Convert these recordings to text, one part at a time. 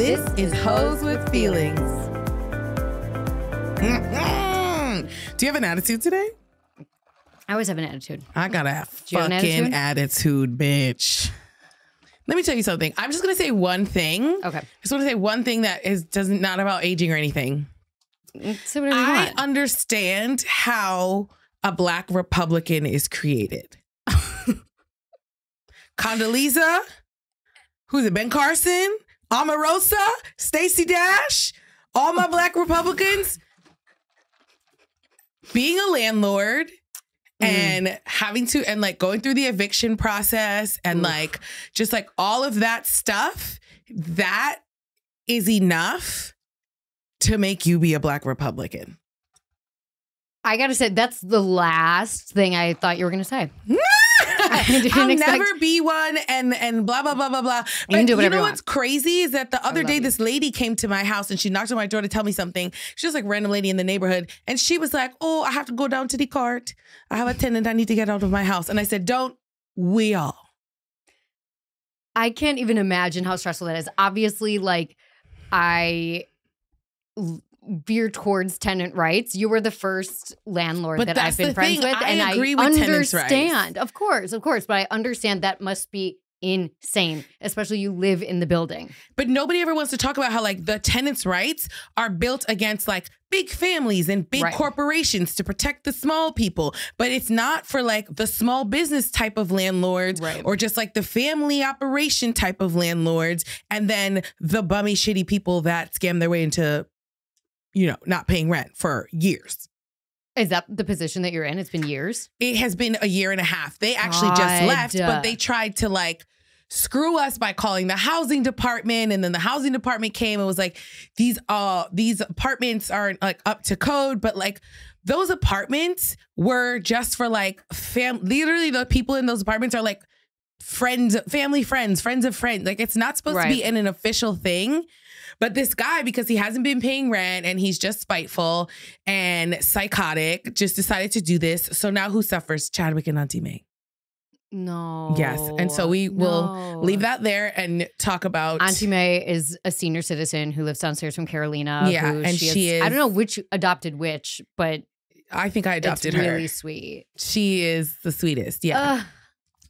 This is Hoes with Feelings. Do you have an attitude today? I always have an attitude. I got a fucking attitude, bitch. Let me tell you something. I'm just going to say one thing. Okay. I just want to say one thing that not about aging or anything. Say whatever you want. I understand how a Black Republican is created. Condoleezza, who's it? Ben Carson, Omarosa, Stacey Dash, all my Black Republicans. Being a landlord and having to, and like going through the eviction process and like, just like all of that stuff, that is enough to make you be a Black Republican. I gotta say, that's the last thing I thought you were gonna say. I'll never be one and blah, blah, blah, blah, blah. But you know what's crazy is that the other day, this lady came to my house and she knocked on my door to tell me something. She's just like a random lady in the neighborhood. And she was like, oh, I have to go down to the court. I have a tenant. I need to get out of my house. And I said, don't we all? I can't even imagine how stressful that is. Obviously, like, I veer towards tenant rights. You were the first landlord that I've been friends with. And I agree with understand. Of course. But I understand that must be insane, especially you live in the building. But nobody ever wants to talk about how like the tenants' rights are built against like big families and big corporations to protect the small people. But it's not for like the small business type of landlords or just like the family operation type of landlords. And then the bummy, shitty people that scam their way into, you know, not paying rent for years. Is that the position that you're in? It's been years? It has been a year and a half. They actually just left, but they tried to like screw us by calling the housing department. And then the housing department came and was like, these apartments aren't like up to code. But like those apartments were just for like literally the people in those apartments are like friends, family friends, friends of friends. Like it's not supposed to be in an official thing. But this guy, because he hasn't been paying rent and he's just spiteful and psychotic, just decided to do this. So now who suffers? Chadwick and Auntie May. No. Yes. And so we will leave that there and talk about... Auntie May is a senior citizen who lives downstairs from Carolina. Yeah, and she is... I don't know which adopted which, but... I think I adopted her. It's really sweet. She is the sweetest. Yeah.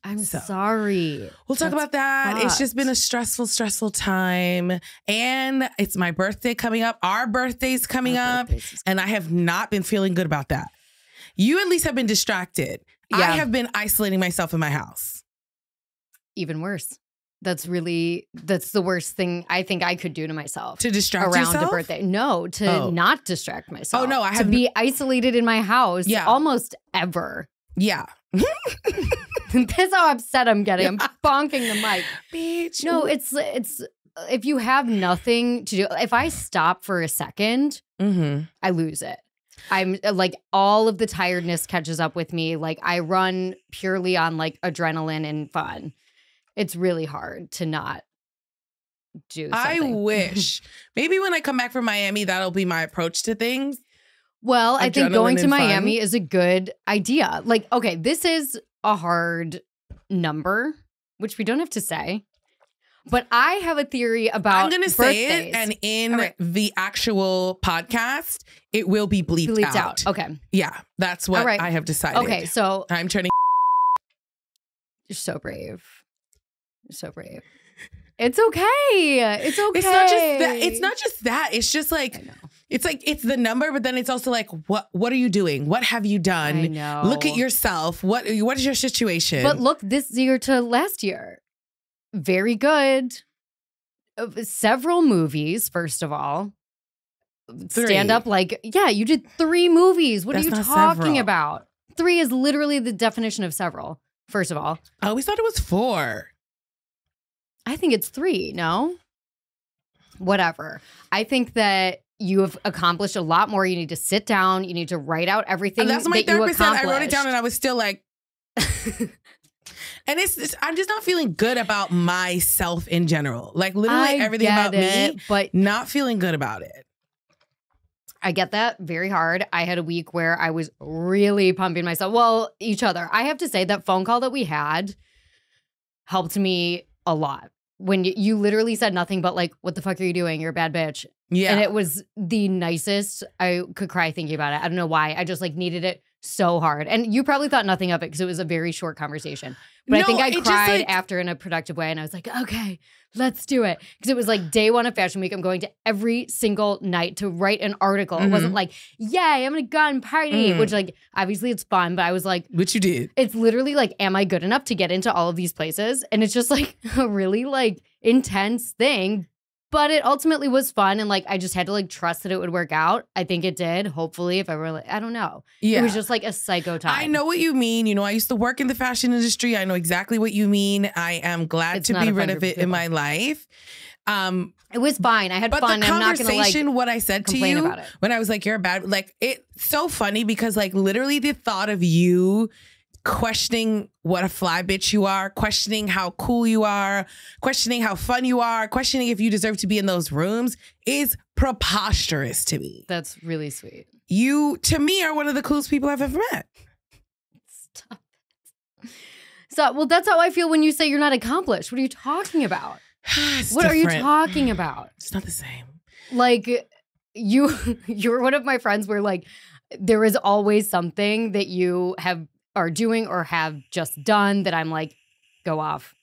I'm sorry. We'll talk about that. Fucked. It's just been a stressful time. And it's my birthday coming up. Our birthday's coming up. And I have not been feeling good about that. You at least have been distracted. Yeah. I have been isolating myself in my house. Even worse. That's the worst thing I think I could do to myself. To distract around yourself? a birthday. No, to not distract myself. Oh, no. I have to be isolated in my house almost ever. Yeah. That's how upset I'm getting. I'm bonking the mic. Bitch. No, it's if you have nothing to do, if I stop for a second, I lose it. I'm like all of the tiredness catches up with me. Like I run purely on like adrenaline and fun. It's really hard to not do something. I wish. Maybe when I come back from Miami, that'll be my approach to things. Well, I think going to Miami is a good idea. Like, okay, this is a hard number, which we don't have to say. But I have a theory about I'm going to say it, and in the actual podcast, it will be bleeped out. Okay. Yeah, that's what I have decided. Okay, so... I'm turning... You're so brave. You're so brave. It's okay. It's okay. It's not just that. It's not just that. It's just like... It's like, it's the number, but then it's also like, what are you doing? What have you done? I know. Look at yourself. What is your situation? But look, this year to last year, very good. Several movies, first of all. 3. Stand up like, yeah, you did 3 movies. What are you talking about? 3 is literally the definition of several, first of all. I always thought it was 4. I think it's 3, no? Whatever. I think that you have accomplished a lot more. You need to sit down. You need to write out everything that you accomplished. That's my therapist said. I wrote it down and I was still like... And I'm just not feeling good about myself in general. Like literally everything about me, but not feeling good about it. I get that very hard. I had a week where I was really pumping myself. Well, each other. I have to say that phone call that we had helped me a lot. when you literally said nothing but like, what the fuck are you doing? You're a bad bitch. Yeah. And it was the nicest. I could cry thinking about it. I don't know why. I just like needed it so hard. And you probably thought nothing of it because it was a very short conversation. But I think I cried after in a productive way. And I was like, okay, let's do it. Because it was like day one of Fashion Week. I'm going to every single night to write an article. It wasn't like, yay, I'm going to go and party, which like, obviously it's fun. But I was like. Which you did. It's literally like, am I good enough to get into all of these places? And it's just like a really like intense thing. But it ultimately was fun. And like, I just had to like trust that it would work out. I think it did. Hopefully, if I were like, I don't know. Yeah. It was just like a psycho time. I know what you mean. You know, I used to work in the fashion industry. I know exactly what you mean. I am glad to be rid of it in my life. It was fine. I had fun. But the conversation, like, what I said to you when I was like, you're a bad, like, it's so funny because like literally the thought of you questioning what a fly bitch you are, questioning how cool you are, questioning how fun you are, questioning if you deserve to be in those rooms is preposterous to me. That's really sweet. You, to me, are one of the coolest people I've ever met. Stop it. So, well, that's how I feel when you say you're not accomplished. What are you talking about? What are you talking about? It's not the same. Like, you're one of my friends where like there is always something that you are doing or have just done that I'm like, go off.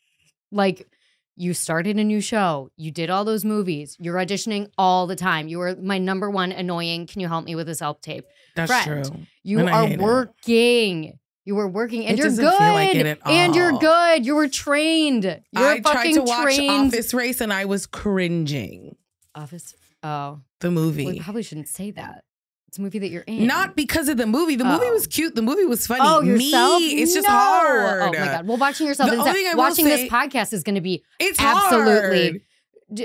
Like, you started a new show. You did all those movies. You're auditioning all the time. You were my number one annoying, can you help me with a self-tape? That's friend. True. You are working. You were working and you're good. Feel like it at all. And you're good. You were trained. I tried to watch Office Race and I was cringing. Office? Oh. The movie. We probably shouldn't say that. It's a movie that you're in. Not because of the movie. The movie was cute. The movie was funny. Oh, yourself? It's just hard. Oh my God. Well, watching yourself watching this podcast is going to be absolutely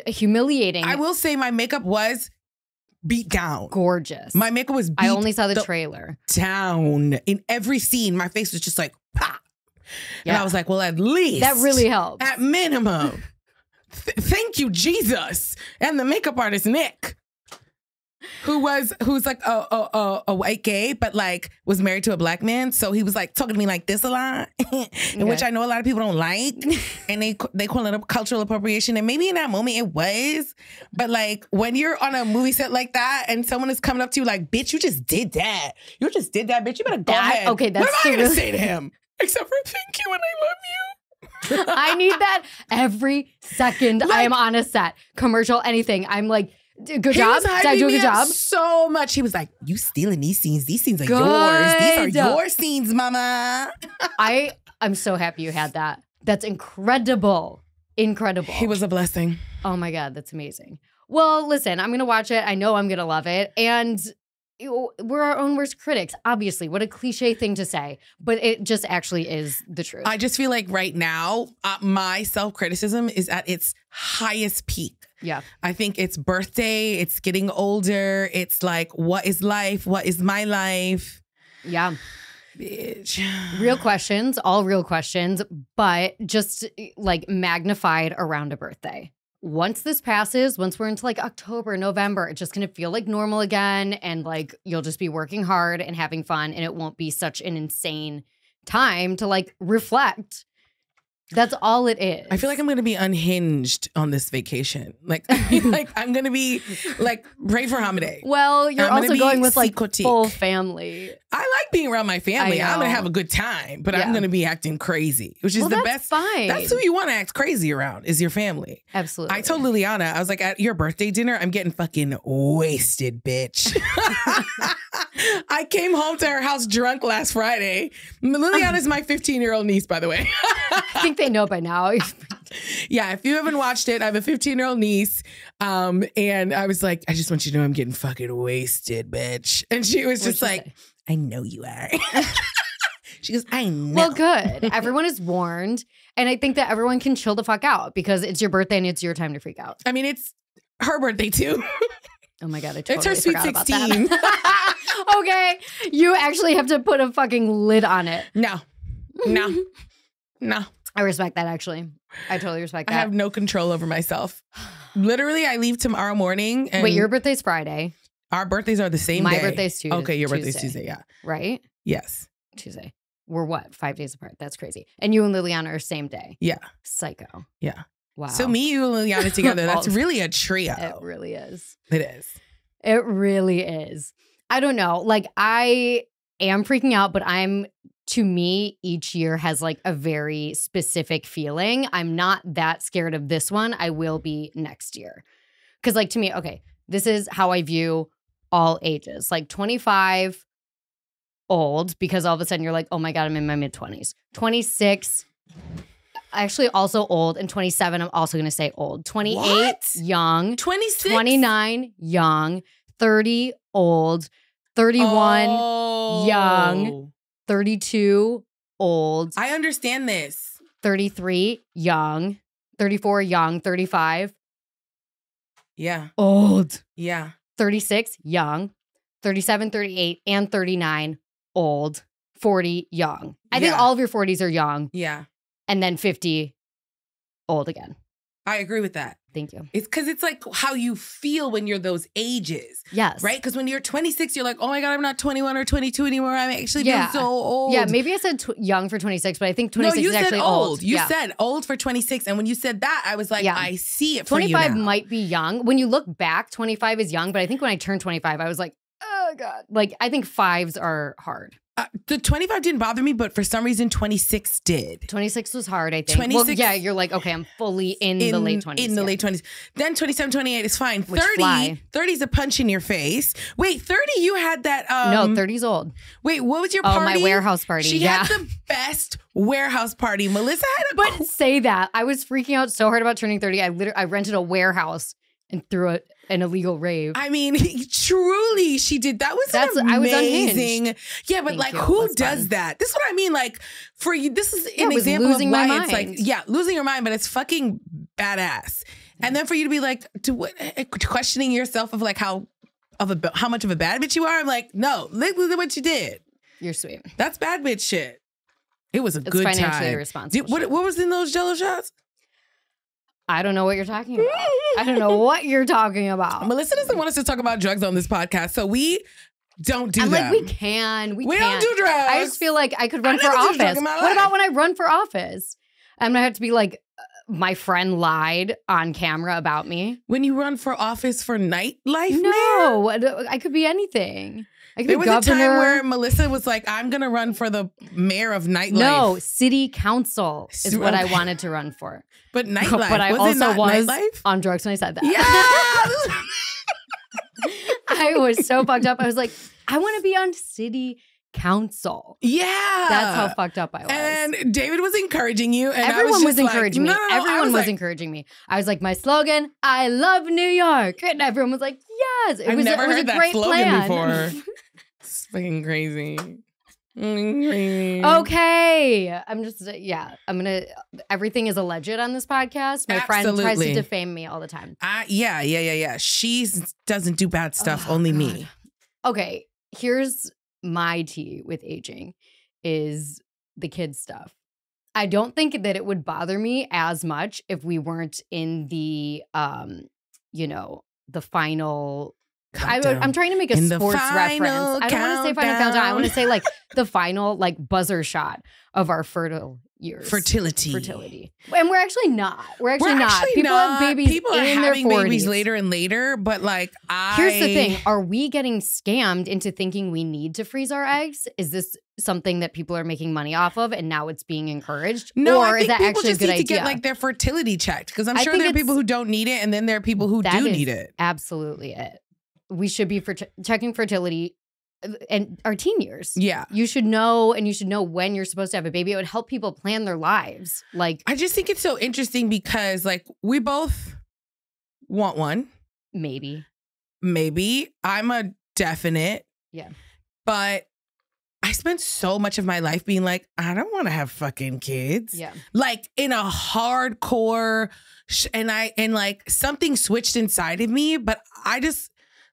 humiliating. I will say my makeup was beat down. Gorgeous. My makeup was beat I only saw the trailer. Down. In every scene, my face was just like, pop. Yeah. And I was like, well, at least. That really helps. At minimum. Thank you, Jesus. And the makeup artist, Nick. Who's like a white gay, but like was married to a black man. So he was like talking to me like this a lot, which I know a lot of people don't like. And they call it cultural appropriation. And maybe in that moment it was. But like when you're on a movie set like that and someone is coming up to you like, bitch, you just did that. You just did that, bitch. You better go ahead. Okay, that's what am I going to say to him? Except for thank you and I love you. I need that every second like, I am on a set, commercial, anything. I'm like, good job. Did I do a good job? So much. He was like, you stealing these scenes. These scenes are yours. These are your scenes, mama. I'm so happy you had that. That's incredible. Incredible. He was a blessing. Oh my God, that's amazing. Well, listen, I'm going to watch it. I know I'm going to love it. And we're our own worst critics. Obviously, what a cliche thing to say, but it just actually is the truth. I just feel like right now, my self-criticism is at its highest peak. Yeah. I think it's birthday, it's getting older. It's like, what is life? What is my life? Yeah. Bitch. Real questions, all real questions, but just like magnified around a birthday. Once this passes, once we're into like October, November, it's just going to feel like normal again. And like, you'll just be working hard and having fun. And it won't be such an insane time to like reflect. That's all it is. I feel like I'm going to be unhinged on this vacation. Like I'm going to be like, pray for Hamadeh. Well, you're also going with like full family. I like being around my family. I'm going to have a good time, but I'm going to be acting crazy, which is the best. Fine. That's who you want to act crazy around is your family. Absolutely. I told Liliana, I was like, at your birthday dinner, I'm getting fucking wasted, bitch. I came home to her house drunk last Friday. Liliana's my 15-year-old niece, by the way. I think they know by now. Yeah, if you haven't watched it, I have a 15-year-old niece. And I was like, I just want you to know I'm getting fucking wasted, bitch. And she was just like, I know you are. She goes, I know. Well, good. Everyone is warned. And I think that everyone can chill the fuck out because it's your birthday and it's your time to freak out. I mean, it's her birthday too. Oh my God, I totally it's her sweet 16. Okay, you actually have to put a fucking lid on it. No. I respect that, actually. I totally respect that. I have no control over myself. Literally, I leave tomorrow morning. And wait, your birthday's Friday. Our birthdays are the same day. My birthday's Tuesday. Okay, your birthday's Tuesday, yeah. Right? Yes. Tuesday. We're what? 5 days apart. That's crazy. And you and Liliana are same day. Yeah. Psycho. Yeah. Wow. So me, you, and Liliana together, that's really a trio. It really is. It is. It really is. I don't know. Like, I am freaking out, but to me, each year has like a very specific feeling. I'm not that scared of this one. I will be next year. Because like to me, okay, this is how I view all ages. Like 25, old, because all of a sudden you're like, oh my God, I'm in my mid-20s. 26, actually also old. And 27, I'm also going to say old. 28, what? Young. 26? 29, young. 30, old. 31, young. 32, old. I understand this. 33, young. 34, young. 35, yeah. Old. Yeah. 36, young. 37, 38, and 39, old. 40, young. I think all of your 40s are young. Yeah. And then 50, old again. I agree with that. Thank you. It's because it's like how you feel when you're those ages. Yes. Right? Because when you're 26, you're like, oh my God, I'm not 21 or 22 anymore. I'm actually feeling so old. Yeah, maybe I said young for 26, but I think 26 is actually old. You said old for 26. And when you said that, I was like, I see it for you 25 now. might be young. When you look back, 25 is young. But I think when I turned 25, I was like, oh God. Like, I think fives are hard. The 25 didn't bother me, but for some reason, 26 did. 26 was hard, I think. 26, well, yeah, you're like, okay, I'm fully in the late 20s. In the late 20s. Then 27, 28 is fine. 30 is a punch in your face. Wait, 30, you had that. No, 30's old. Wait, what was your party? Oh, my warehouse party. She had the best warehouse party. Melissa had a. But say that. I was freaking out so hard about turning 30. I rented a warehouse and threw an illegal rave. I mean, truly, she did. That was amazing. I was unhinged. Yeah, but who does that? This is what I mean. Like, for you, this is an example of why it's like, losing your mind, but it's fucking badass. And then for you to be like, questioning yourself of like how much of a bad bitch you are. I'm like, no, look at what you did. You're sweet. That's bad bitch shit. It was a good time. It's financially irresponsible. What was in those Jell-O shots? I don't know what you're talking about. I don't know what you're talking about. Melissa doesn't want us to talk about drugs on this podcast, so we don't do that. I'm like, we can. We don't do drugs. I just feel like I could run for office. What about when I run for office? I'm going to have to be like, my friend lied on camera about me. When you run for office for nightlife, no, I could be anything. There was a time where Melissa was like, I'm going to run for the mayor of nightlife. No, city council is what I wanted to run for. But nightlife. But I also was on drugs when I said that. Yeah. I was so fucked up. I was like, I want to be on city council. Yeah. That's how fucked up I was. And David was encouraging you. And everyone was encouraging me. No, everyone was encouraging me. I was like, my slogan, I love New York. And everyone was like, yes. I've never heard that slogan before. It's fucking crazy. Okay. I'm just, everything is alleged on this podcast. My friend tries to defame me all the time. Yeah. She doesn't do bad stuff, only me. Okay. Here's my tea with aging is the kids stuff. I don't think that it would bother me as much if we weren't in the, the final. I'm trying to make a sports reference. I don't want to say final countdown. I want to say like the final like buzzer shot of our fertile years. Fertility. And we're actually not. We're actually not. People have babies People are having babies later and later, but like Here's the thing. Are we getting scammed into thinking we need to freeze our eggs? Is this something that people are making money off of and now it's being encouraged? No, or I think is that people actually just a good need to idea? get like their fertility checked because I'm sure there are people who don't need it and then there are people who do need it. Absolutely it. We should be checking fertility and our teen years. Yeah. You should know, and you should know when you're supposed to have a baby. It would help people plan their lives. Like, I just think it's so interesting because like we both want one. Maybe. I'm a definite. Yeah. But I spent so much of my life being like, I don't want to have fucking kids. Yeah. Like in a hardcore and like something switched inside of me, but I just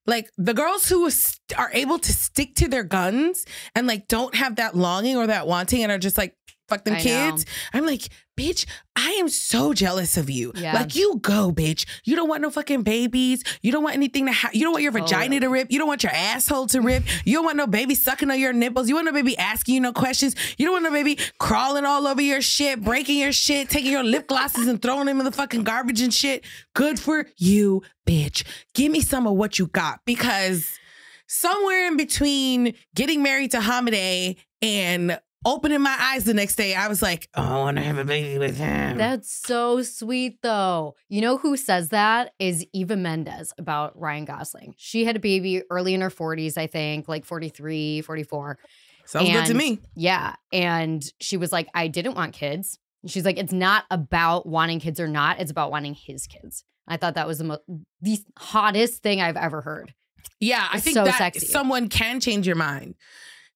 like the girls who are able to stick to their guns and like don't have that longing or that wanting and are just like, fuck them kids. I'm like, bitch, I am so jealous of you. Yeah. Like, you go, bitch. You don't want no fucking babies. You don't want anything to you don't want your vagina to rip. You don't want your asshole to rip. You don't want no baby sucking on your nipples. You want no baby asking you no questions. You don't want no baby crawling all over your shit, breaking your shit, taking your lip glosses and throwing them in the fucking garbage and shit. Good for you, bitch. Give me some of what you got, because somewhere in between getting married to Hamadeh and opening my eyes the next day, I was like, oh, I want to have a baby with him. That's so sweet, though. You know who says that is Eva Mendes about Ryan Gosling. She had a baby early in her 40s, I think, like 43, 44. Sounds good to me. Yeah. And she was like, I didn't want kids. She's like, it's not about wanting kids or not. It's about wanting his kids. I thought that was the hottest thing I've ever heard. Yeah, I think so that sexy. Someone can change your mind.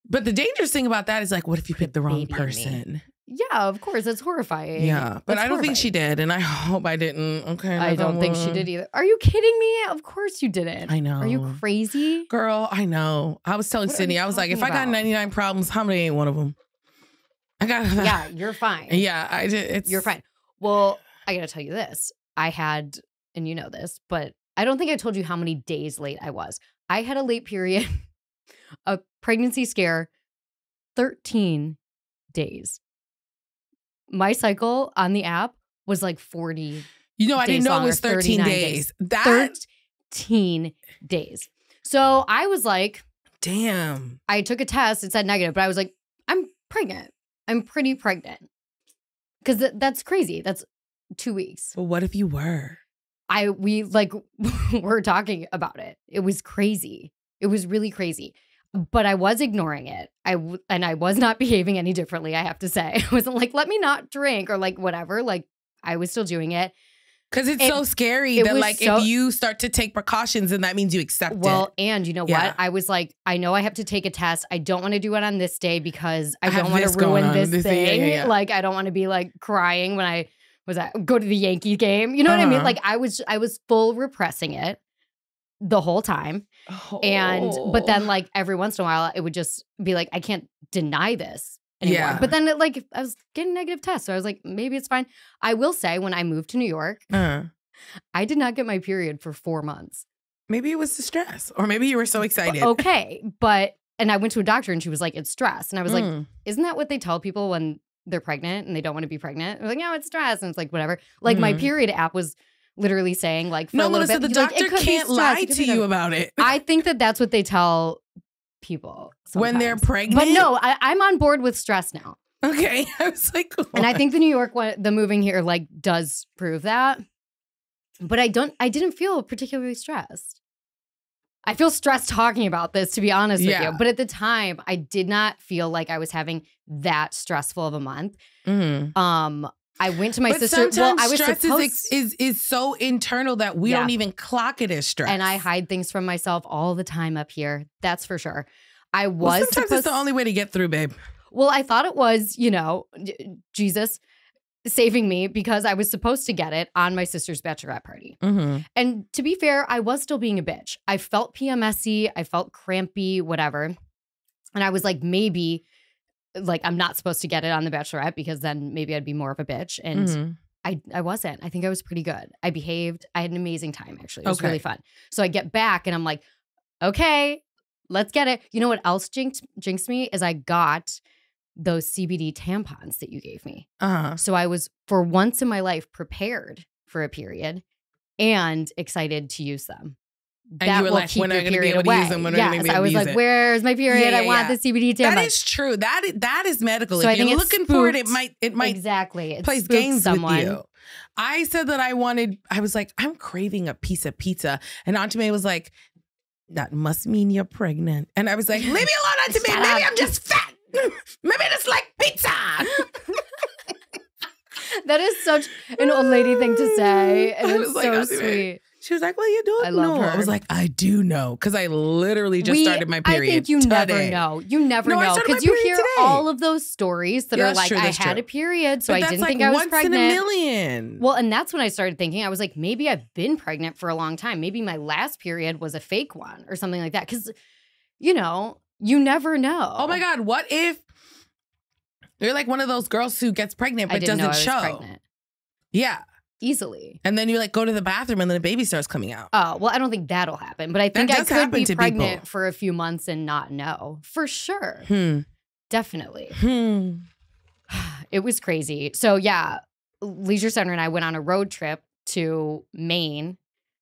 But the dangerous thing about that is, like, what if you pick the wrong person? Yeah, of course. It's horrifying. Yeah, but I don't think she did, and I hope I didn't. Okay, I don't think she did either. Are you kidding me? Of course you didn't. I know. Are you crazy? Girl, I know. I was telling Sydney, I was like, if I got 99 problems, Hamadeh ain't one of them. I got Yeah, you're fine. Yeah, I did. You're fine. Well, I got to tell you this. I had, and you know this, but I don't think I told you how many days late I was. I had a late period, a pregnancy scare, 13 days. My cycle on the app was like 40. You know, I didn't know it was 13 days. 13 days. So I was like, damn. I took a test. It said negative, but I was like, I'm pregnant. I'm pretty pregnant. Because that's crazy. That's 2 weeks. But what if you were? We were talking about it. It was crazy. It was really crazy. But I was ignoring it. And I was not behaving any differently, I have to say. I wasn't like, let me not drink or like whatever. Like, I was still doing it. Because it's so scary that, like, if you start to take precautions, then that means you accept it. Well, and you know what? I was like, I know I have to take a test. I don't want to do it on this day because I don't want to ruin this thing. Yeah. Like, I don't want to be like crying when I go to the Yankee game. You know what I mean? Like, I was full repressing it the whole time. But then, like, every once in a while, it would just be like, I can't deny this anymore. Yeah. But then, I was getting negative tests. So I was like, maybe it's fine. I will say, when I moved to New York, I did not get my period for 4 months. Maybe it was the stress. Or maybe you were so excited. Okay. And I went to a doctor and she was like, it's stress. And I was like, isn't that what they tell people when they're pregnant and they don't want to be pregnant? They're like, no, it's stress. And it's like, whatever. Like, my period app was literally saying, like, for a little bit. The doctor can't lie to you about it. I think that's what they tell people sometimes. When they're pregnant. But no, I'm on board with stress now. Okay. I was like, what? And I think the New York one, the moving here, like, does prove that. But I didn't feel particularly stressed. I feel stressed talking about this, to be honest with you. But at the time, I did not feel like I was having that stressful of a month. I went to my sister. Sometimes I was stress is so internal that we don't even clock it as stress. And I hide things from myself all the time up here. That's for sure. Sometimes it's the only way to get through, babe. Well, I thought it was, Jesus saving me because I was supposed to get it on my sister's bachelorette party. And to be fair, I was still being a bitch. I felt PMS-y. I felt crampy, whatever. And I was like, maybe, like, I'm not supposed to get it on the bachelorette because then maybe I'd be more of a bitch. And I wasn't. I think I was pretty good. I behaved. I had an amazing time, actually. It was really fun. So I get back and I'm like, okay, let's get it. You know what else jinxed me is I got those CBD tampons that you gave me. So I was, for once in my life, prepared for a period and excited to use them. And you were like, when are I going to be able to use them? When are I going to be able to use it? I was like, where's my period? I want the CBD tampon. That is true. That is medical. So if you're looking for it, it might exactly play games with you. I said that I was like, I'm craving a piece of pizza. And Auntie May was like, that must mean you're pregnant. And I was like, leave me alone, Auntie May. Maybe I'm just fat. Maybe I just like pizza. That is such an old lady thing to say. And it's so sweet. She was like, well, you don't know. I was like, I do know. Because I literally just started my period. I think you never know. You never know. Because you hear all of those stories that are like, I had a period, so I didn't think I was pregnant. That's like once in a million. Well, and that's when I started thinking, I was like, maybe I've been pregnant for a long time. Maybe my last period was a fake one or something like that. Because, you never know. Oh my God, what if You're like one of those girls who gets pregnant but doesn't show. Pregnant. Yeah. Easily. And then you like go to the bathroom and then a baby starts coming out. Oh, well, I don't think that'll happen. But I think I could be pregnant for a few months and not know. For sure. Definitely. It was crazy. So yeah, Leisure Center and I went on a road trip to Maine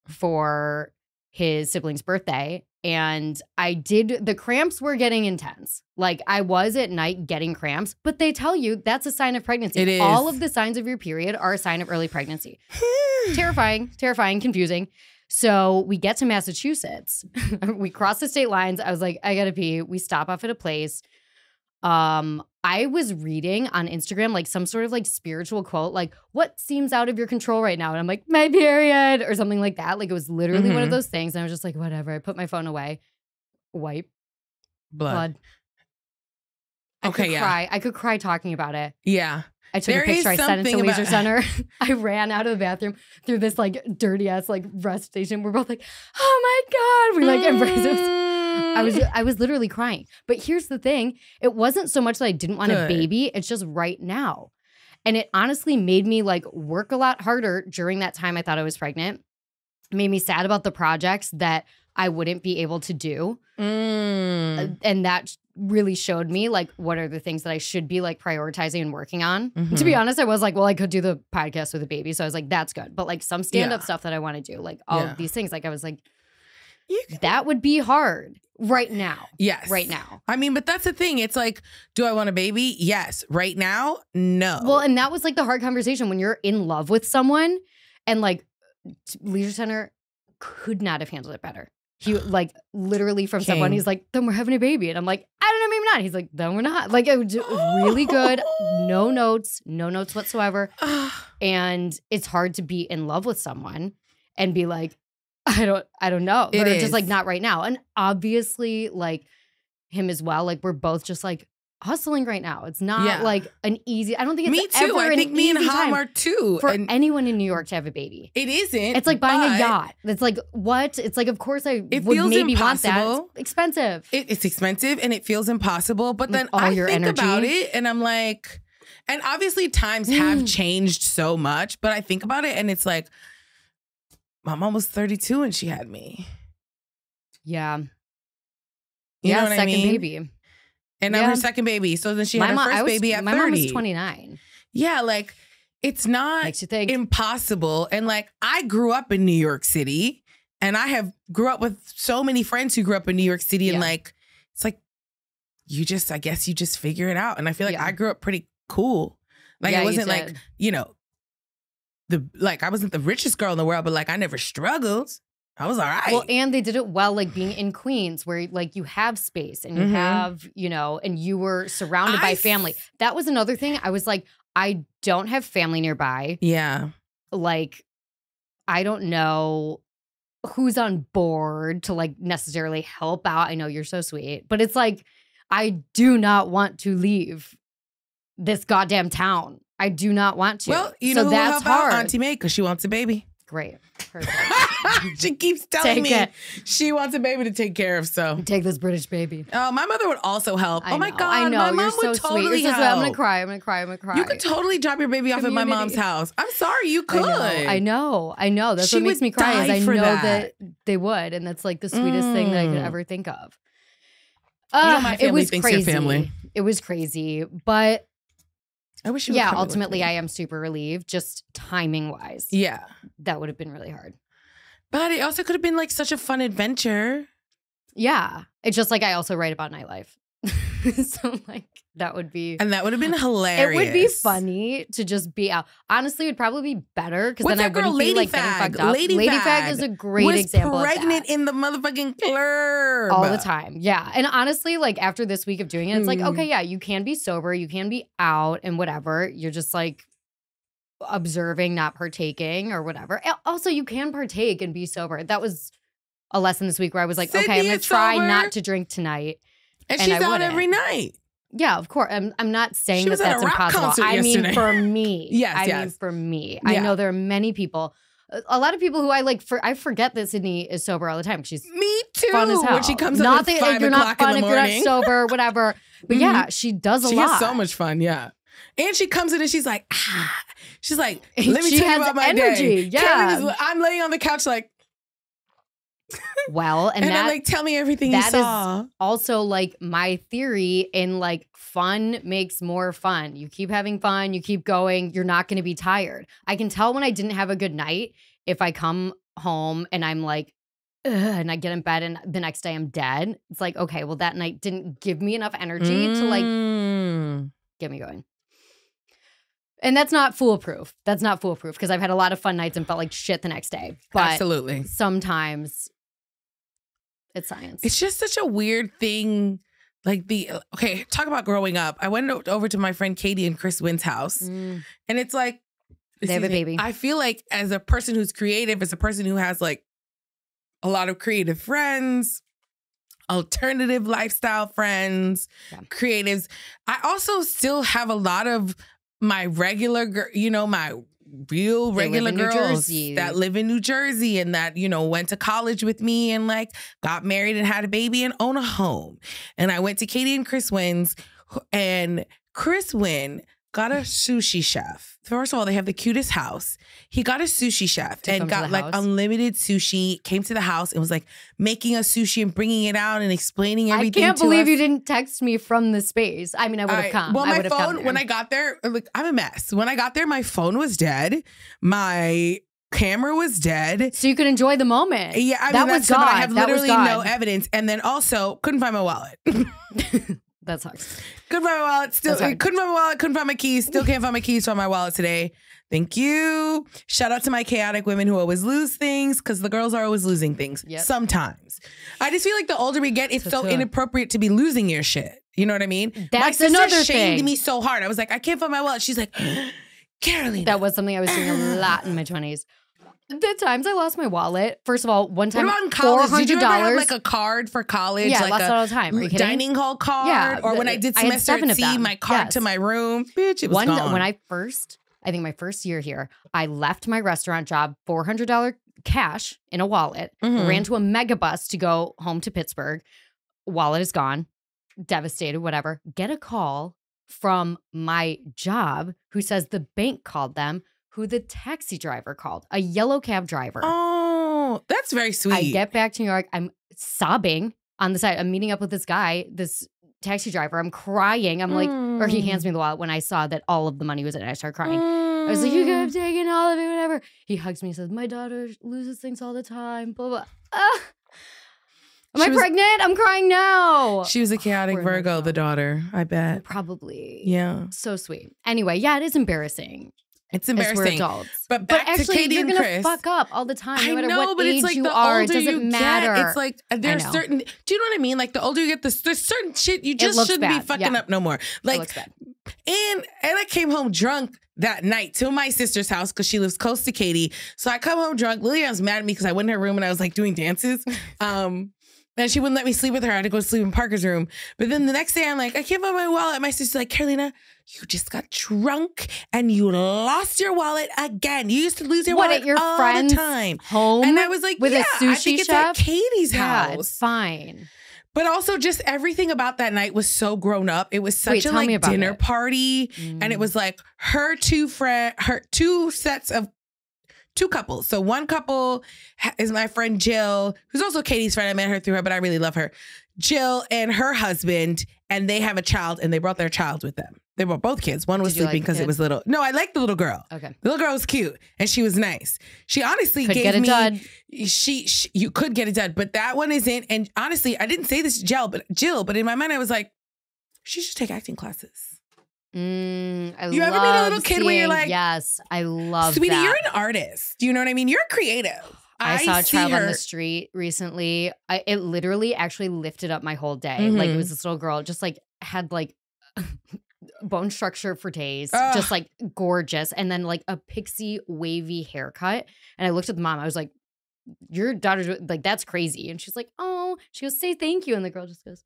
for his sibling's birthday. And the cramps were getting intense. Like I was at night getting cramps, but they tell you that's a sign of pregnancy. It is. All of the signs of your period are a sign of early pregnancy. Terrifying, confusing. So we get to Massachusetts. We cross the state lines. I was like, I gotta pee. We stop off at a place. I was reading on Instagram like some sort of like spiritual quote, like what seems out of your control right now? And I'm like, my period or something like that. Like it was literally one of those things. And I was just like, whatever. I put my phone away. Wipe. Blood. I could cry talking about it. Yeah. I took a picture. I sent it to Leisure Center. I ran out of the bathroom through this like dirty ass like rest station. We're both like, oh my God. We like embraced it. I was literally crying. But here's the thing. It wasn't so much that I didn't want a baby. It's just right now. And it honestly made me like work a lot harder during that time I thought I was pregnant. It made me sad about the projects that I wouldn't be able to do. And that really showed me like what are the things that I should be like prioritizing and working on. To be honest, I was like, well, I could do the podcast with a baby. So I was like, that's good. But like some stand-up stuff that I want to do, like all of these things, like I was like, that would be hard right now. Yes. Right now. I mean, but that's the thing. It's like, do I want a baby? Yes. Right now? No. Well, and that was like the hard conversation when you're in love with someone and like Leisure Center could not have handled it better. He like literally from someone, he's like, then we're having a baby. And I'm like, I don't know, maybe not. He's like, then we're not. Like it was really good. No notes whatsoever. And it's hard to be in love with someone and be like, I don't know. It's just like not right now. And obviously like him as well. Like we're both just like hustling right now. It's not like an easy, I don't think it's me too. I think me and Ham are too. For anyone in New York to have a baby. It isn't. It's like buying a yacht. It's like, what? It's like, of course I would maybe want that. It's expensive. It's expensive and it feels impossible. But then I think about it and I'm like, and obviously times have changed so much, but I think about it and it's like, my mom was 32 when she had me. Yeah. You know what second I mean? Baby. And I'm her second baby. So then she had her first baby at 30. My mom was 29. Yeah, like it's not impossible. And like I grew up in New York City and I grew up with so many friends who grew up in New York City and like, it's like, I guess you just figure it out. And I feel like I grew up pretty cool. Like it wasn't like, you know, I wasn't the richest girl in the world, but like I never struggled. I was all right. Well, and they did it well, like being in Queens where like you have space and you have, you know, and you were surrounded by family. That was another thing. I was like, I don't have family nearby. Yeah. Like, I don't know who's on board to like necessarily help out. I know you're so sweet, but it's like, I do not want to leave this goddamn town. I do not want to. Well, you know who will help out? Auntie May, because she wants a baby. Great. Perfect. She keeps telling me she wants a baby to take care of, so. Take this British baby. Oh, my mother would also help. Oh my God. I know. My mom you're so would totally sweet. help. I'm going to cry. You could totally drop your baby off at my mom's house. I'm sorry, you could. I know. That's what makes me cry is I know that they would, and that's like the sweetest thing that I could ever think of. You know my family thinks crazy. Your family. It was crazy, but I wish you would come ultimately I am super relieved, just timing wise. Yeah. That would have been really hard. But it also could have been like such a fun adventure. Yeah. It's just like I also write about nightlife. So like that would be. And that would have been hilarious. It would be funny to just be out. Honestly, it would probably be better because then I wouldn't be like getting fucked up. Lady Fag is a great example of that. Was pregnant in the motherfucking club. All the time. Yeah. And honestly, like after this week of doing it, it's like, okay, yeah, you can be sober. You can be out and whatever. You're just like observing, not partaking or whatever. Also, you can partake and be sober. That was a lesson this week where I was like, Sydney, okay, I'm going to try not to drink tonight. And she's out every night. Yeah, of course. I'm not saying that that's impossible. I mean, for me. Yes. I mean, for me. Yeah. I know there are many people, a lot of people who I like, I forget that Sydney is sober all the time. She's me too. Fun as hell. When she comes up at 5 o'clock in the morning. If you're not sober, whatever. But yeah, she does a lot. She has so much fun, yeah. And she comes in and she's like, she's like, let me tell you about my energy. Day. Yeah. I'm laying on the couch like, well, and I'm like, tell me everything you saw. Is also like my theory in like fun makes more fun. You keep having fun, you keep going, you're not going to be tired. I can tell when I didn't have a good night if I come home and I'm like, ugh, and I get in bed and the next day I'm dead. It's like, okay, well that night didn't give me enough energy to like get me going. And that's not foolproof. That's not foolproof because I've had a lot of fun nights and felt like shit the next day. But absolutely. Sometimes it's science. It's just such a weird thing. Like okay, talk about growing up. I went over to my friend Katie and Chris Wynn's house. And it's like, they have a baby. I feel like as a person who's creative, as a person who has like a lot of creative friends, alternative lifestyle friends, creatives, I also still have a lot of my regular, my real regular girls that live in New Jersey and that, went to college with me and like got married and had a baby and own a home. And I went to Katie and Chris Wynn's, and Chris Wynn got a sushi chef. First of all, they have the cutest house. He got a sushi chef and got like unlimited sushi, came to the house and was like making us sushi and bringing it out and explaining everything. I can't believe you didn't text me from the space. I mean, I would have come. Well, my phone, when I got there, like, I'm a mess. When I got there, my phone was dead. My camera was dead. So you could enjoy the moment. Yeah, I mean, that's God. But I have literally no evidence. And then also couldn't find my wallet. That sucks. Couldn't find my wallet. Couldn't find my wallet. Couldn't find my keys. Still can't find my keys from my wallet today. Thank you. Shout out to my chaotic women who always lose things because the girls are always losing things. Yep. Sometimes. I just feel like the older we get, it's so inappropriate to be losing your shit. You know what I mean? That's my another sister thing. shamed me so hard. I was like, I can't find my wallet. She's like, Carolina. That was something I was doing a lot in my 20s. The times I lost my wallet. First of all, one time, what about in college? $400. Did you ever have like a card for college? Yeah, like lost it all the time. Are you kidding? Dining hall card? Yeah. Or when I did semester at C, my card to my room. Bitch, it was gone. When I think my first year here, I left my restaurant job, $400 cash in a wallet, ran to a megabus to go home to Pittsburgh. Wallet is gone. Devastated, whatever. Get a call from my job who says the bank called them, who the taxi driver called, a yellow cab driver. Oh, that's very sweet. I get back to New York. I'm sobbing on the side. I'm meeting up with this guy, this taxi driver. I'm crying. I'm like, or he hands me the wallet when I saw that all of the money was in it. I started crying. I was like, you could have taken all of it, whatever. He hugs me and says, my daughter loses things all the time, blah, blah. Am I pregnant? I'm crying now. She was a chaotic Virgo, the daughter, I bet. Probably. Yeah. So sweet. Anyway, yeah, it is embarrassing. It's embarrassing. We're adults. But actually, Katie you're going to fuck up all the time. No matter what age you are, it doesn't matter. It's like there's certain, do you know what I mean? Like the older you get, there's certain shit you just shouldn't be fucking up no more. Like, it looks bad. And I came home drunk that night to my sister's house because she lives close to Katie. So I come home drunk. Lillian was mad at me because I went in her room and I was like doing dances. And she wouldn't let me sleep with her. I had to go sleep in Parker's room. But then the next day, I'm like, I can't find my wallet. My sister's like, Carolina, you just got drunk and you lost your wallet again. You used to lose your wallet at your all friend's the time. Home and I was like, with yeah, a sushi I think it's chef? at Katie's house. It's fine. But also just everything about that night was so grown up. It was such a like dinner party. And it was like her two couples. So one couple is my friend Jill, who's also Katie's friend. I met her through her, but I really love her. Jill and her husband, and they have a child, and they brought their child with them. They brought both kids. One was sleeping because it was little. No, I liked the little girl. Okay. The little girl was cute, and she was nice. She honestly could gave get it me... done. You could get it done, but that one isn't. And honestly, I didn't say this to Jill, but in my mind, I was like, she should take acting classes. You ever meet a little kid where you're like, yes, I love sweetie, that. you're an artist. Do you know what I mean? You're creative. I saw a child on the street recently. It literally actually lifted up my whole day. Like it was this little girl, just like had like bone structure for days, just like gorgeous. And then like a pixie wavy haircut. And I looked at the mom. I was like, your daughter's like, that's crazy. And she's like, oh, she goes, say thank you. And the girl just goes,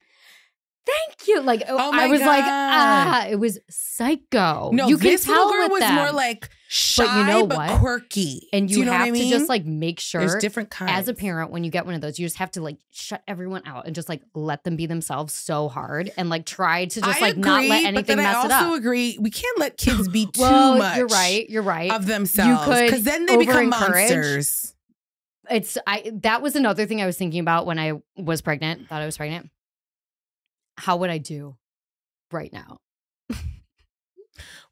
thank you. Like, I was like, it was psycho. No, you this can little tell girl with was them. more like Shy, but you know but what? quirky. And you know have what I mean? to just like make sure there's different kinds. As a parent, when you get one of those, you just have to like shut everyone out and just like let them be themselves so hard and like try to just not let anything mess it up. I also agree. We can't let kids be too much. You're right. Of themselves. Because then they become monsters. That was another thing I was thinking about when I was pregnant, thought I was pregnant. How would I do right now?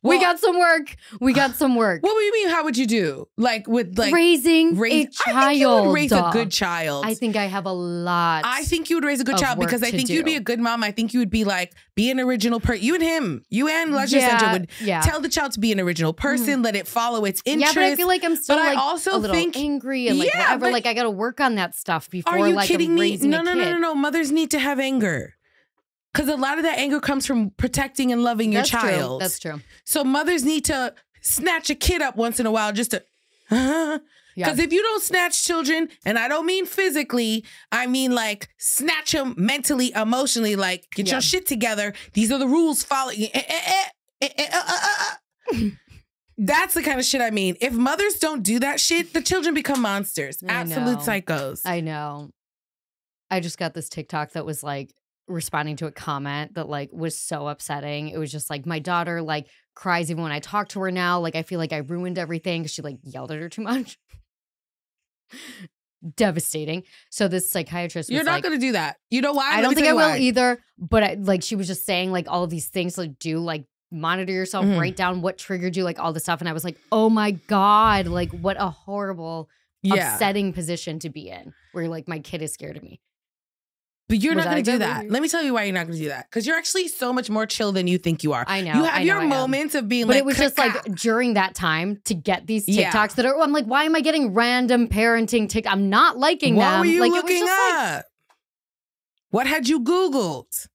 We got some work. What do you mean? How would you do? Like with like raising a child? I think you would raise a good child. I think I have a lot. I think you would raise a good child because I think you'd be a good mom. I think you would be like, be an original person. You and him, you and Leisure Center would tell the child to be an original person, let it follow its interests. Yeah, but I feel like I'm still like I also a little angry and like whatever. Like I got to work on that stuff before are you like kidding I'm me? raising a kid. No. Mothers need to have anger. Because a lot of that anger comes from protecting and loving your child. That's true. So mothers need to snatch a kid up once in a while just to... Because if you don't snatch children, and I don't mean physically, I mean like snatch them mentally, emotionally, like get your shit together. These are the rules. Follow. That's the kind of shit I mean. If mothers don't do that shit, the children become monsters. Absolute psychos. I know. I just got this TikTok that was like, responding to a comment that like was so upsetting. It was just like, my daughter like cries even when I talk to her now. Like I feel like I ruined everything because she like yelled at her too much. Devastating. So this psychiatrist was You're not going to do that. You know why? I don't think I will either. But she was just saying like all of these things like do like monitor yourself, write down what triggered you, like all this stuff. And I was like, oh my God, like what a horrible, upsetting position to be in where like my kid is scared of me. But you're not going to do that. Let me tell you why you're not going to do that. Because you're actually so much more chill than you think you are. I know. You have your moments of being but it was just like during that time to get these TikToks that are, I'm like, why am I getting random parenting TikToks? I'm not liking them. What were you like, looking it was just up? Like, what had you Googled?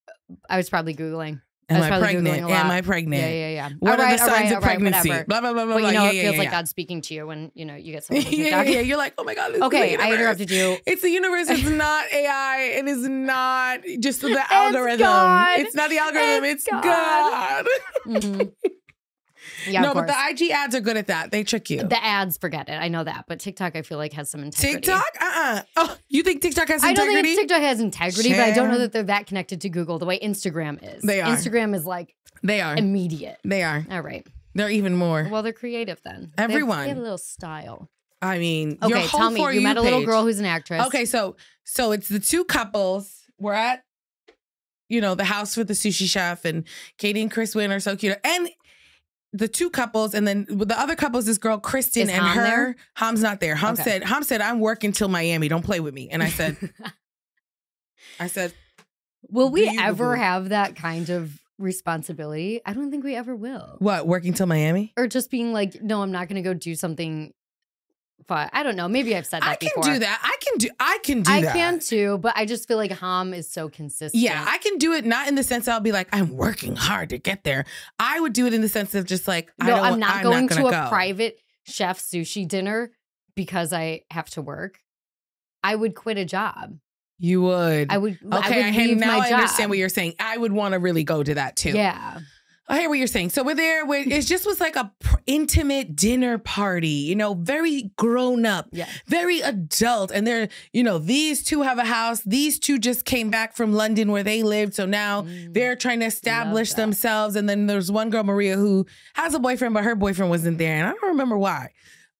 I was probably Googling. Am I pregnant? Am I pregnant? Yeah. What are the signs of pregnancy? Blah, blah, blah, blah. But you know, it feels like God's speaking to you when, you know, you get something. Yeah, you're like, oh my God. This okay, is the I interrupted you. It's the universe. It's not AI. It is not just the algorithm. It's not the algorithm. It's God. Yeah, no, but the IG ads are good at that. They trick you. The ads, forget it. I know that. But TikTok, I feel like, has some integrity. TikTok? Oh, you think TikTok has integrity? I don't think TikTok has integrity, but I don't know that they're that connected to Google the way Instagram is. They are. Instagram is like immediate. They are. All right. They're even more. Well, they're creative then. Everyone. They have a little style. I mean, okay, your whole tell me. You met a little girl who's an actress. Okay, so it's the two couples. We're at, the house with the sushi chef, and Katie and Chris Wynn are so cute. And the two couples, and then with the other couples, this girl, Kristen, and her. There? Ham's not there. Ham said, I'm working till Miami. Don't play with me. And I said, will we ever have that kind of responsibility? I don't think we ever will. What, working till Miami? Or just being like, no, I'm not going to go do something fun. I don't know. Maybe I've said that before. I can do that. I can do that. I can too, but I just feel like Ham is so consistent. Yeah, I can do it not in the sense I'll be like, I'm working hard to get there. I would do it in the sense of just like, I'm not going to a private chef sushi dinner because I have to work. I would quit a job. You would. I would. Okay, I would leave now my I job. understand what you're saying. I would want to really go to that too. Yeah. I hear what you're saying. So we're there. It just was like a intimate dinner party, very grown up, very adult. And they're, these two have a house. These two just came back from London where they lived. So now they're trying to establish themselves. And then there's one girl, Maria, who has a boyfriend, but her boyfriend wasn't there. And I don't remember why.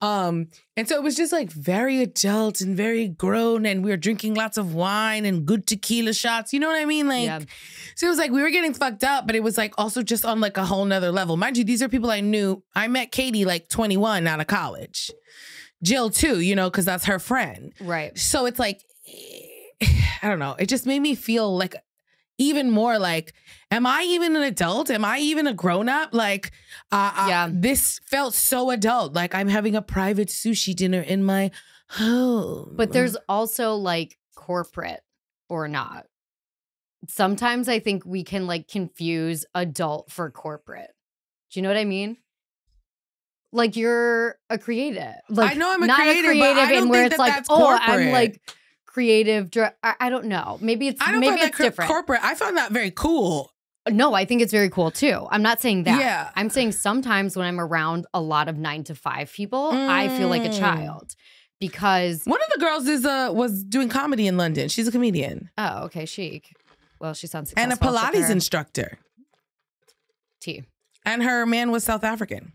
And so it was just like very adult and very grown, and we were drinking lots of wine and good tequila shots. You know what I mean? So it was like we were getting fucked up, but it was like also just on like a whole nother level. Mind you, these are people I knew. I met Katie like 21 out of college. Jill too, because that's her friend. Right. So it's like, I don't know. It just made me feel like even more like, am I even an adult? Am I even a grown-up? Like, this felt so adult. Like I'm having a private sushi dinner in my home. But there's also like corporate or not. Sometimes I think we can like confuse adult for corporate. Do you know what I mean? Like you're a creative. Like, I know I'm a not creative, but I don't think it's like, that's corporate. I'm like creative. I don't know. Maybe it's different. Corporate. I found that very cool. No, I think it's very cool too. I'm not saying that. Yeah. I'm saying sometimes when I'm around a lot of 9 to 5 people, I feel like a child because one of the girls was doing comedy in London. She's a comedian. Oh, okay, chic. Well, she sounds successful. And a Pilates instructor. T. And her man was South African.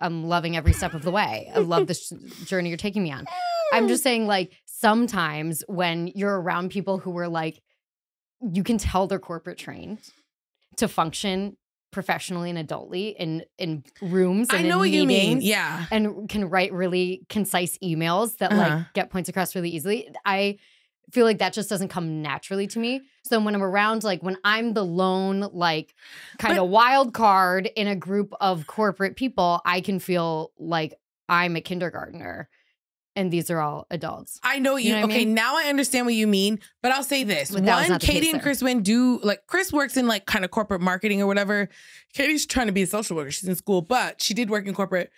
I'm loving every step of the way. I love this journey you're taking me on. I'm just saying, like, sometimes when you're around people who are like, you can tell they're corporate trained to function professionally and adultly in rooms and I know in what meetings, you mean. Yeah. and can write really concise emails that like get points across really easily. I feel like that just doesn't come naturally to me. So when I'm around, like when I'm the lone, like kind of wild card in a group of corporate people, I can feel like I'm a kindergartner. And these are all adults. I know you. Okay, I mean? Now I understand what you mean. But I'll say this: one, Katie and Chris Wynn do like Chris works in like kind of corporate marketing or whatever. Katie's trying to be a social worker. She's in school, but she did work in corporate.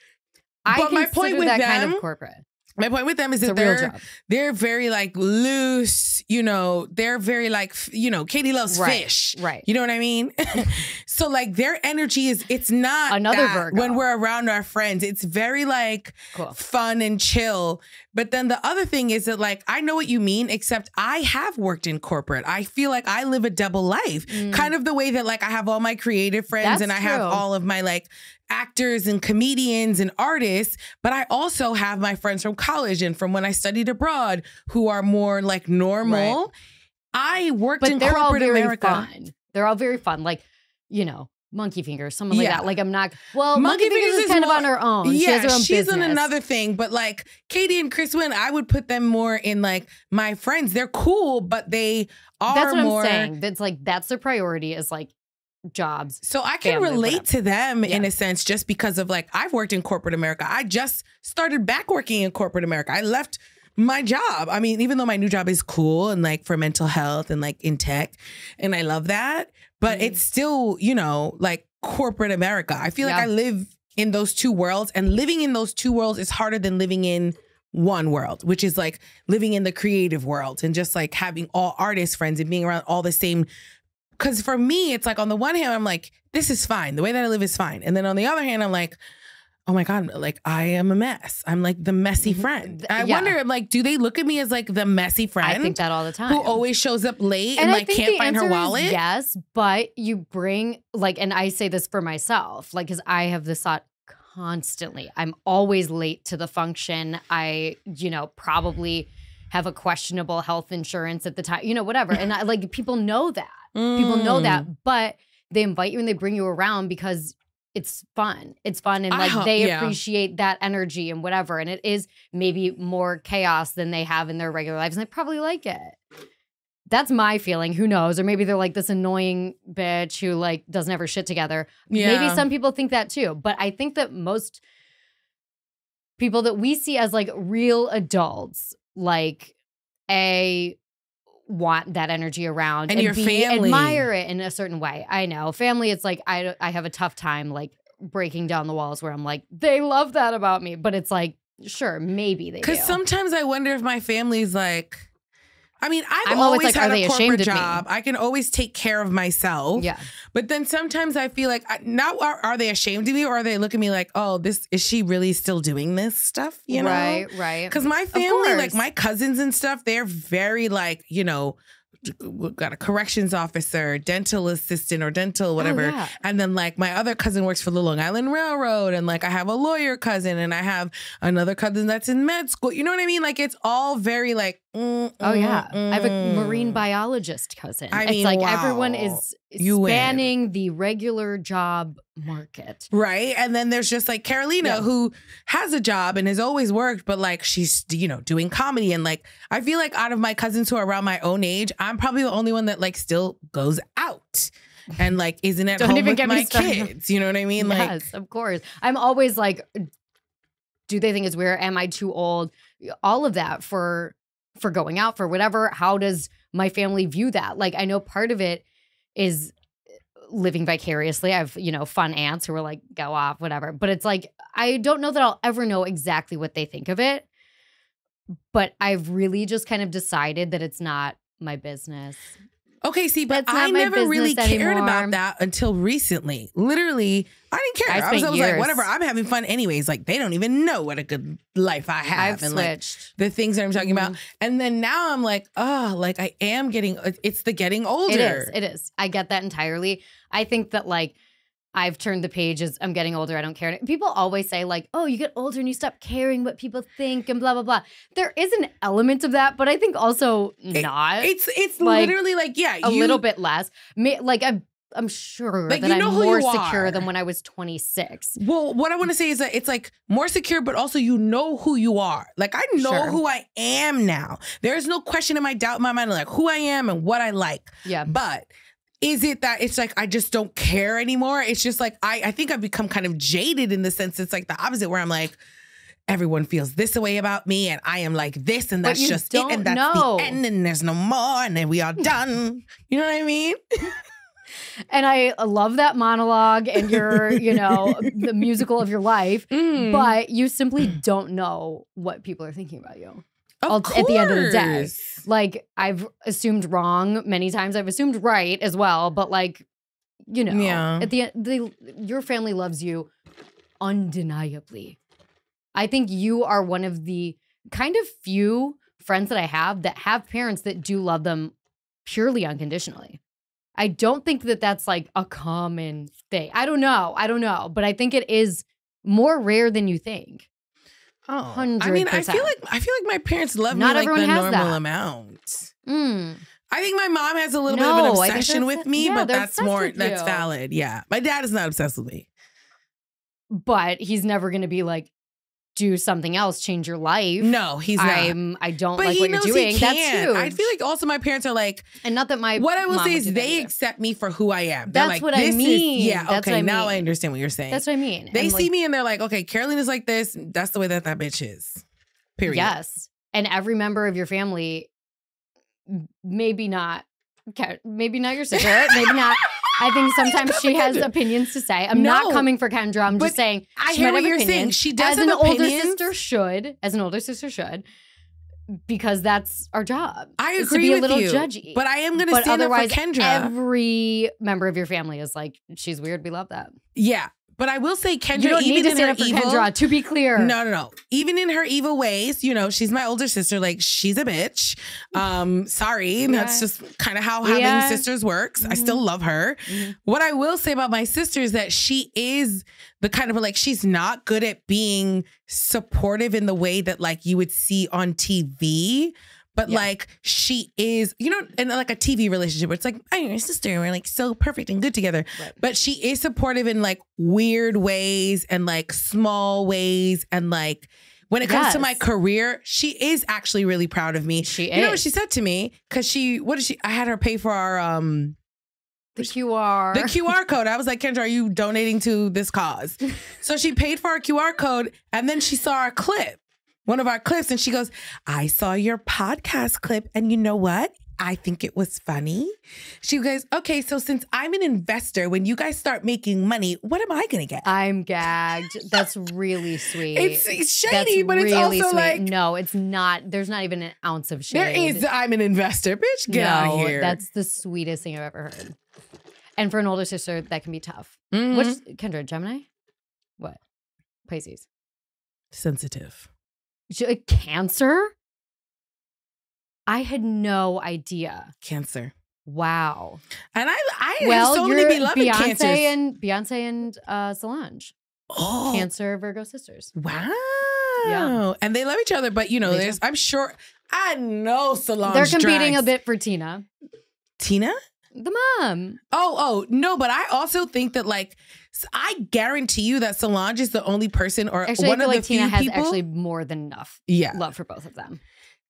But my point with that kind of corporate. My point with them is that they're very like loose, you know, they're very like, you know, Katie loves fish. Right. You know what I mean? So like their energy it's not another Virgo. When we're around our friends. It's very like fun and chill. But then the other thing is that like, I know what you mean, except I have worked in corporate. I feel like I live a double life. Kind of the way that like I have all my creative friends and I have all of my like actors and comedians and artists, but I also have my friends from college and from when I studied abroad who are more like normal. Right. I worked in corporate America. Fun. They're all very fun. Like, you know, Monkey Fingers, someone like that. Like I'm not, Monkey Fingers is kind of on her own. Yeah, she's on another thing. But like Katie and Chris Wynn, I would put them more in like my friends. They're cool, but they are That's what more. I'm saying. That's like, that's their priority is like, jobs. So I can relate to them in a sense just because of like I've worked in corporate America. I just started back working in corporate America. I left my job. I mean, even though my new job is cool and like for mental health and like in tech and I love that, but it's still, you know, like corporate America. I feel like I live in those two worlds and living in those two worlds is harder than living in one world, which is like living in the creative world and just like having all artist friends and being around all the same. Because for me, it's like on the one hand, I'm like, this is fine. The way that I live is fine. And then on the other hand, I'm like, oh my God, like I am a mess. I'm like the messy friend. I wonder, like, do they look at me as like the messy friend? I think that all the time. Who always shows up late and like can't find her wallet? Yes, but you bring like, and I say this for myself, like, because I have this thought constantly. I'm always late to the function. I, you know, probably have a questionable health insurance at the time, you know, whatever. And I, like people know that. People know that, but they invite you and they bring you around because it's fun. It's fun. And like they appreciate that energy and whatever. And it is maybe more chaos than they have in their regular lives. And they probably like it. That's my feeling. Who knows? Or maybe they're like this annoying bitch who like doesn't have her shit together. Yeah. Maybe some people think that too. But I think that most people that we see as like real adults, like want that energy around and your family admire it in a certain way. I know family, it's like I have a tough time like breaking down the walls where I'm like they love that about me, but it's like sure maybe they do. Because sometimes I wonder if my family's like, I mean, I'm always like, had a corporate job. I can always take care of myself. Yeah. But then sometimes I feel like now are they ashamed of me or are they looking at me like, oh, is she really still doing this stuff? You know? Right. Because my family, like my cousins and stuff, they're very like, you know, got a corrections officer, dental assistant or dental, whatever. Oh, yeah. And then like my other cousin works for the Long Island Railroad. And like I have a lawyer cousin and I have another cousin that's in med school. You know what I mean? Like it's all very like, I have a marine biologist cousin. I mean, it's like everyone is spanning the regular job market. Right. And then there's just like Carolina who has a job and has always worked, but like she's, you know, doing comedy. And like, I feel like out of my cousins who are around my own age, I'm probably the only one that like still goes out and like isn't at home with my kids. You know what I mean? Yes, of course. I'm always like, do they think it's weird? Am I too old? All of that for going out, for whatever. How does my family view that? Like, I know part of it is living vicariously. I have, you know, fun aunts who are like, go off, whatever. But it's like, I don't know that I'll ever know exactly what they think of it. But I've really just kind of decided that it's not my business. Okay, see, but I never really cared about that until recently. Literally, I didn't care. I was like, whatever, I'm having fun anyways. Like, they don't even know what a good life I have. I've switched. Like, the things that I'm talking about. And then now I'm like, oh, like I am getting, it's the getting older. It is. I get that entirely. I think that like, I've turned the pages. I'm getting older. I don't care. People always say like, oh, you get older and you stop caring what people think and blah, blah, blah. There is an element of that, but I think also not. It's like, literally like, yeah. A little bit less. Like I'm sure like, that I'm more secure than when I was 26. Well, what I want to say is that it's like more secure, but also you know who you are. Like I know who I am now. There's no question in my doubt in my mind like who I am and what I like. Yeah. But is it that it's like I just don't care anymore? It's just like I think I've become kind of jaded in the sense it's like the opposite where I'm like, everyone feels this way about me and I am like this and that's just it and that's the end and there's no more and then we are done. You know what I mean? And I love that monologue and your, the musical of your life, but you simply don't know what people are thinking about you. At the end of the day. Like, I've assumed wrong many times. I've assumed right as well. But, like, at the end, your family loves you undeniably. I think you are one of the kind of few friends that I have that have parents that do love them purely unconditionally. I don't think that that's, like, a common thing. I don't know. But I think it is more rare than you think. Oh, 100%. I mean, I feel like my parents love me like the normal amount. I think my mom has a little bit of an obsession with me, but that's valid. Yeah. My dad is not obsessed with me. But he's never going to be like, do something else, change your life. No, he's not. I don't like what you're doing. That's huge. I feel like also my parents are like, and not that what I will say is they accept me for who I am. That's like, what I mean. Okay, now I understand what you're saying. That's what I mean. They see me and they're like, okay, Caroline is like this. That's the way that bitch is. Period. Yes. And every member of your family, maybe not your sister, maybe not. I think sometimes she has opinions to say. I'm not coming for Kendra. I'm just saying I hear what you're saying. She does have opinions. As an older sister should, because that's our job. I agree is to be with a little you, judgy. but I am going to stand up for Kendra. Every member of your family is like, she's weird. We love that. Yeah. But I will say, Kendra, you don't even need to in stand her up for evil, Kendra, to be clear. No. Even in her evil ways, she's my older sister. Like, she's a bitch. Sorry. That's just kind of how having sisters works. I still love her. What I will say about my sister is that she is the kind of like, she's not good at being supportive in the way that like you would see on TV. But like she is, in like a TV relationship where it's like, I'm your sister and we're like so perfect and good together. Right. But she is supportive in like weird ways and like small ways. And like when it comes to my career, she is actually really proud of me. She is. You know what she said to me? Because I had her pay for our the QR. The QR code. I was like, Kendra, are you donating to this cause? So she paid for our QR code and then she saw our clip. One of our clips, and she goes, I saw your podcast clip, and you know what? I think it was funny. She goes, okay, so since I'm an investor, when you guys start making money, what am I going to get? I'm gagged. That's really sweet. It's shady, but it's really also sweet. Like... No, it's not. There's not even an ounce of shade. There is, I'm an investor. Bitch, get out of here. That's the sweetest thing I've ever heard. And for an older sister, that can be tough. Mm-hmm. Which, Kendra, Gemini? What? Pisces. Sensitive. Cancer? I had no idea. Cancer. Wow. And I have so many beloved Cancers. Beyonce and Solange. Oh. Cancer, Virgo sisters. Wow. Yeah. And they love each other, but I'm sure, I know Solange they're competing a bit for Tina. Tina? The mom. Oh, no, but I also think that like, I guarantee you that Solange is the only person or actually, one I feel of like the few Tina has people. Actually more than enough love for both of them.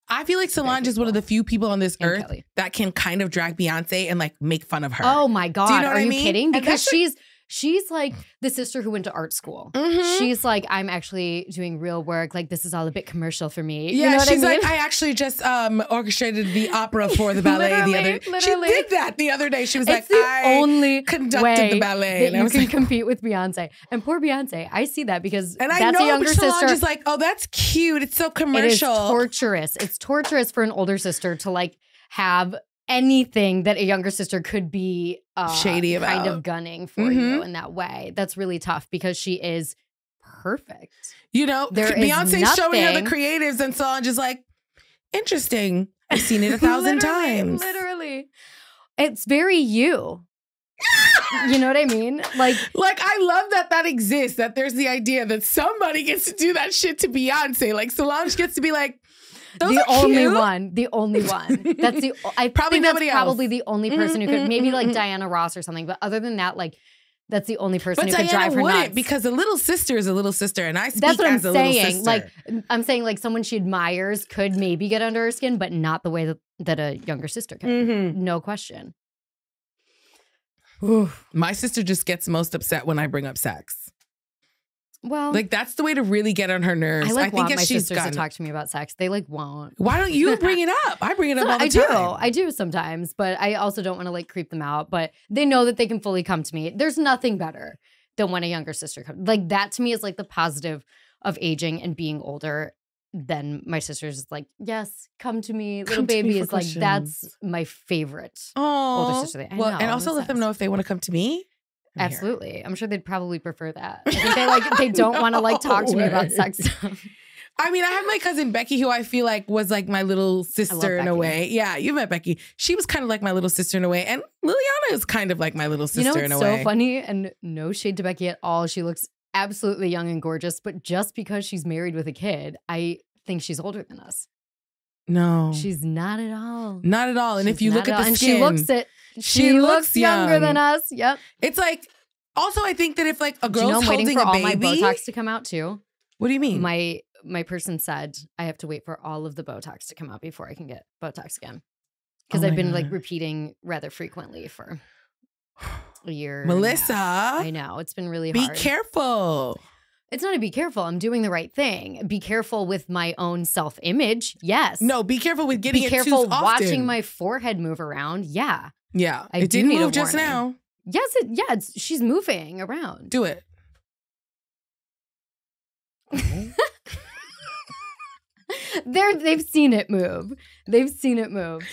I feel like Solange is one of the few people on this earth that can kind of drag Beyonce and like make fun of her. Oh my God. Do you know what I mean? Kidding? Because she's like the sister who went to art school. Mm-hmm. She's like, I'm actually doing real work. Like, this is all a bit commercial for me. Yeah, you know what she's I mean? like, I actually just orchestrated the opera for the ballet the other day. She did that the other day. She was like, I only conducted the ballet. That you can compete with Beyonce. And poor Beyonce, I see that because and that's I know, a younger sister. Solange is like, oh, that's cute. It's so commercial. It is torturous. It's torturous for an older sister to like have anything that a younger sister could be shady about, kind of gunning for you in that way. That's really tough because she is perfect. You know, Beyonce's showing her the creatives and Solange is like, interesting. I've seen it 1,000 times. Literally. It's very you. You know what I mean? Like I love that exists, that there's the idea that somebody gets to do that shit to Beyonce. Like Solange gets to be like, the only one. That's I probably think nobody that's else. Probably the only person who could, maybe like Diana Ross or something. But other than that, like that's the only person who could drive her nuts. Because a little sister is a little sister, and I speak that's what as I'm a little saying. sister. Like I'm saying, like someone she admires could maybe get under her skin, but not the way that a younger sister could. No question. My sister just gets most upset when I bring up sex. Well, like that's the way to really get on her nerves. I want my sisters to talk to me about sex. They like won't. Why don't you bring it up? I bring it up all the time. I do sometimes, but I also don't want to like creep them out. But they know that they can fully come to me. There's nothing better than when a younger sister comes. Like that to me is like the positive of aging and being older. Then my sister's is like, yes, come to me. Little baby is like, that's my favorite older sister. I know, and also let them know if they want to come to me. Absolutely. I'm sure they'd probably prefer that. I think they don't want to like talk to me about sex stuff. I mean, I have my cousin Becky, who I feel like was like my little sister in a way. Yeah, you met Becky. She was kind of like my little sister in a way. And Liliana is kind of like my little sister in a way. It's so funny, and no shade to Becky at all. She looks absolutely young and gorgeous, but just because she's married with a kid, I think she's older than us. No. She's not at all. Not at all. And if you look at the skin, she looks younger than us. Yep. It's like, also I think that if like a girl's I'm waiting holding for a all baby. my Botox to come out too. What do you mean? My person said I have to wait for all of the Botox to come out before I can get Botox again. Because I've been like repeating rather frequently for a year. Melissa. I know. It's been really hard. Be careful. It's not to be careful. I'm doing the right thing. Be careful with my own self-image. Yes. No, be careful with getting it too often. Be careful watching my forehead move around. Yeah. Yeah. It didn't move just now. Yes, she's moving around. Do it. They've seen it move. They've seen it move.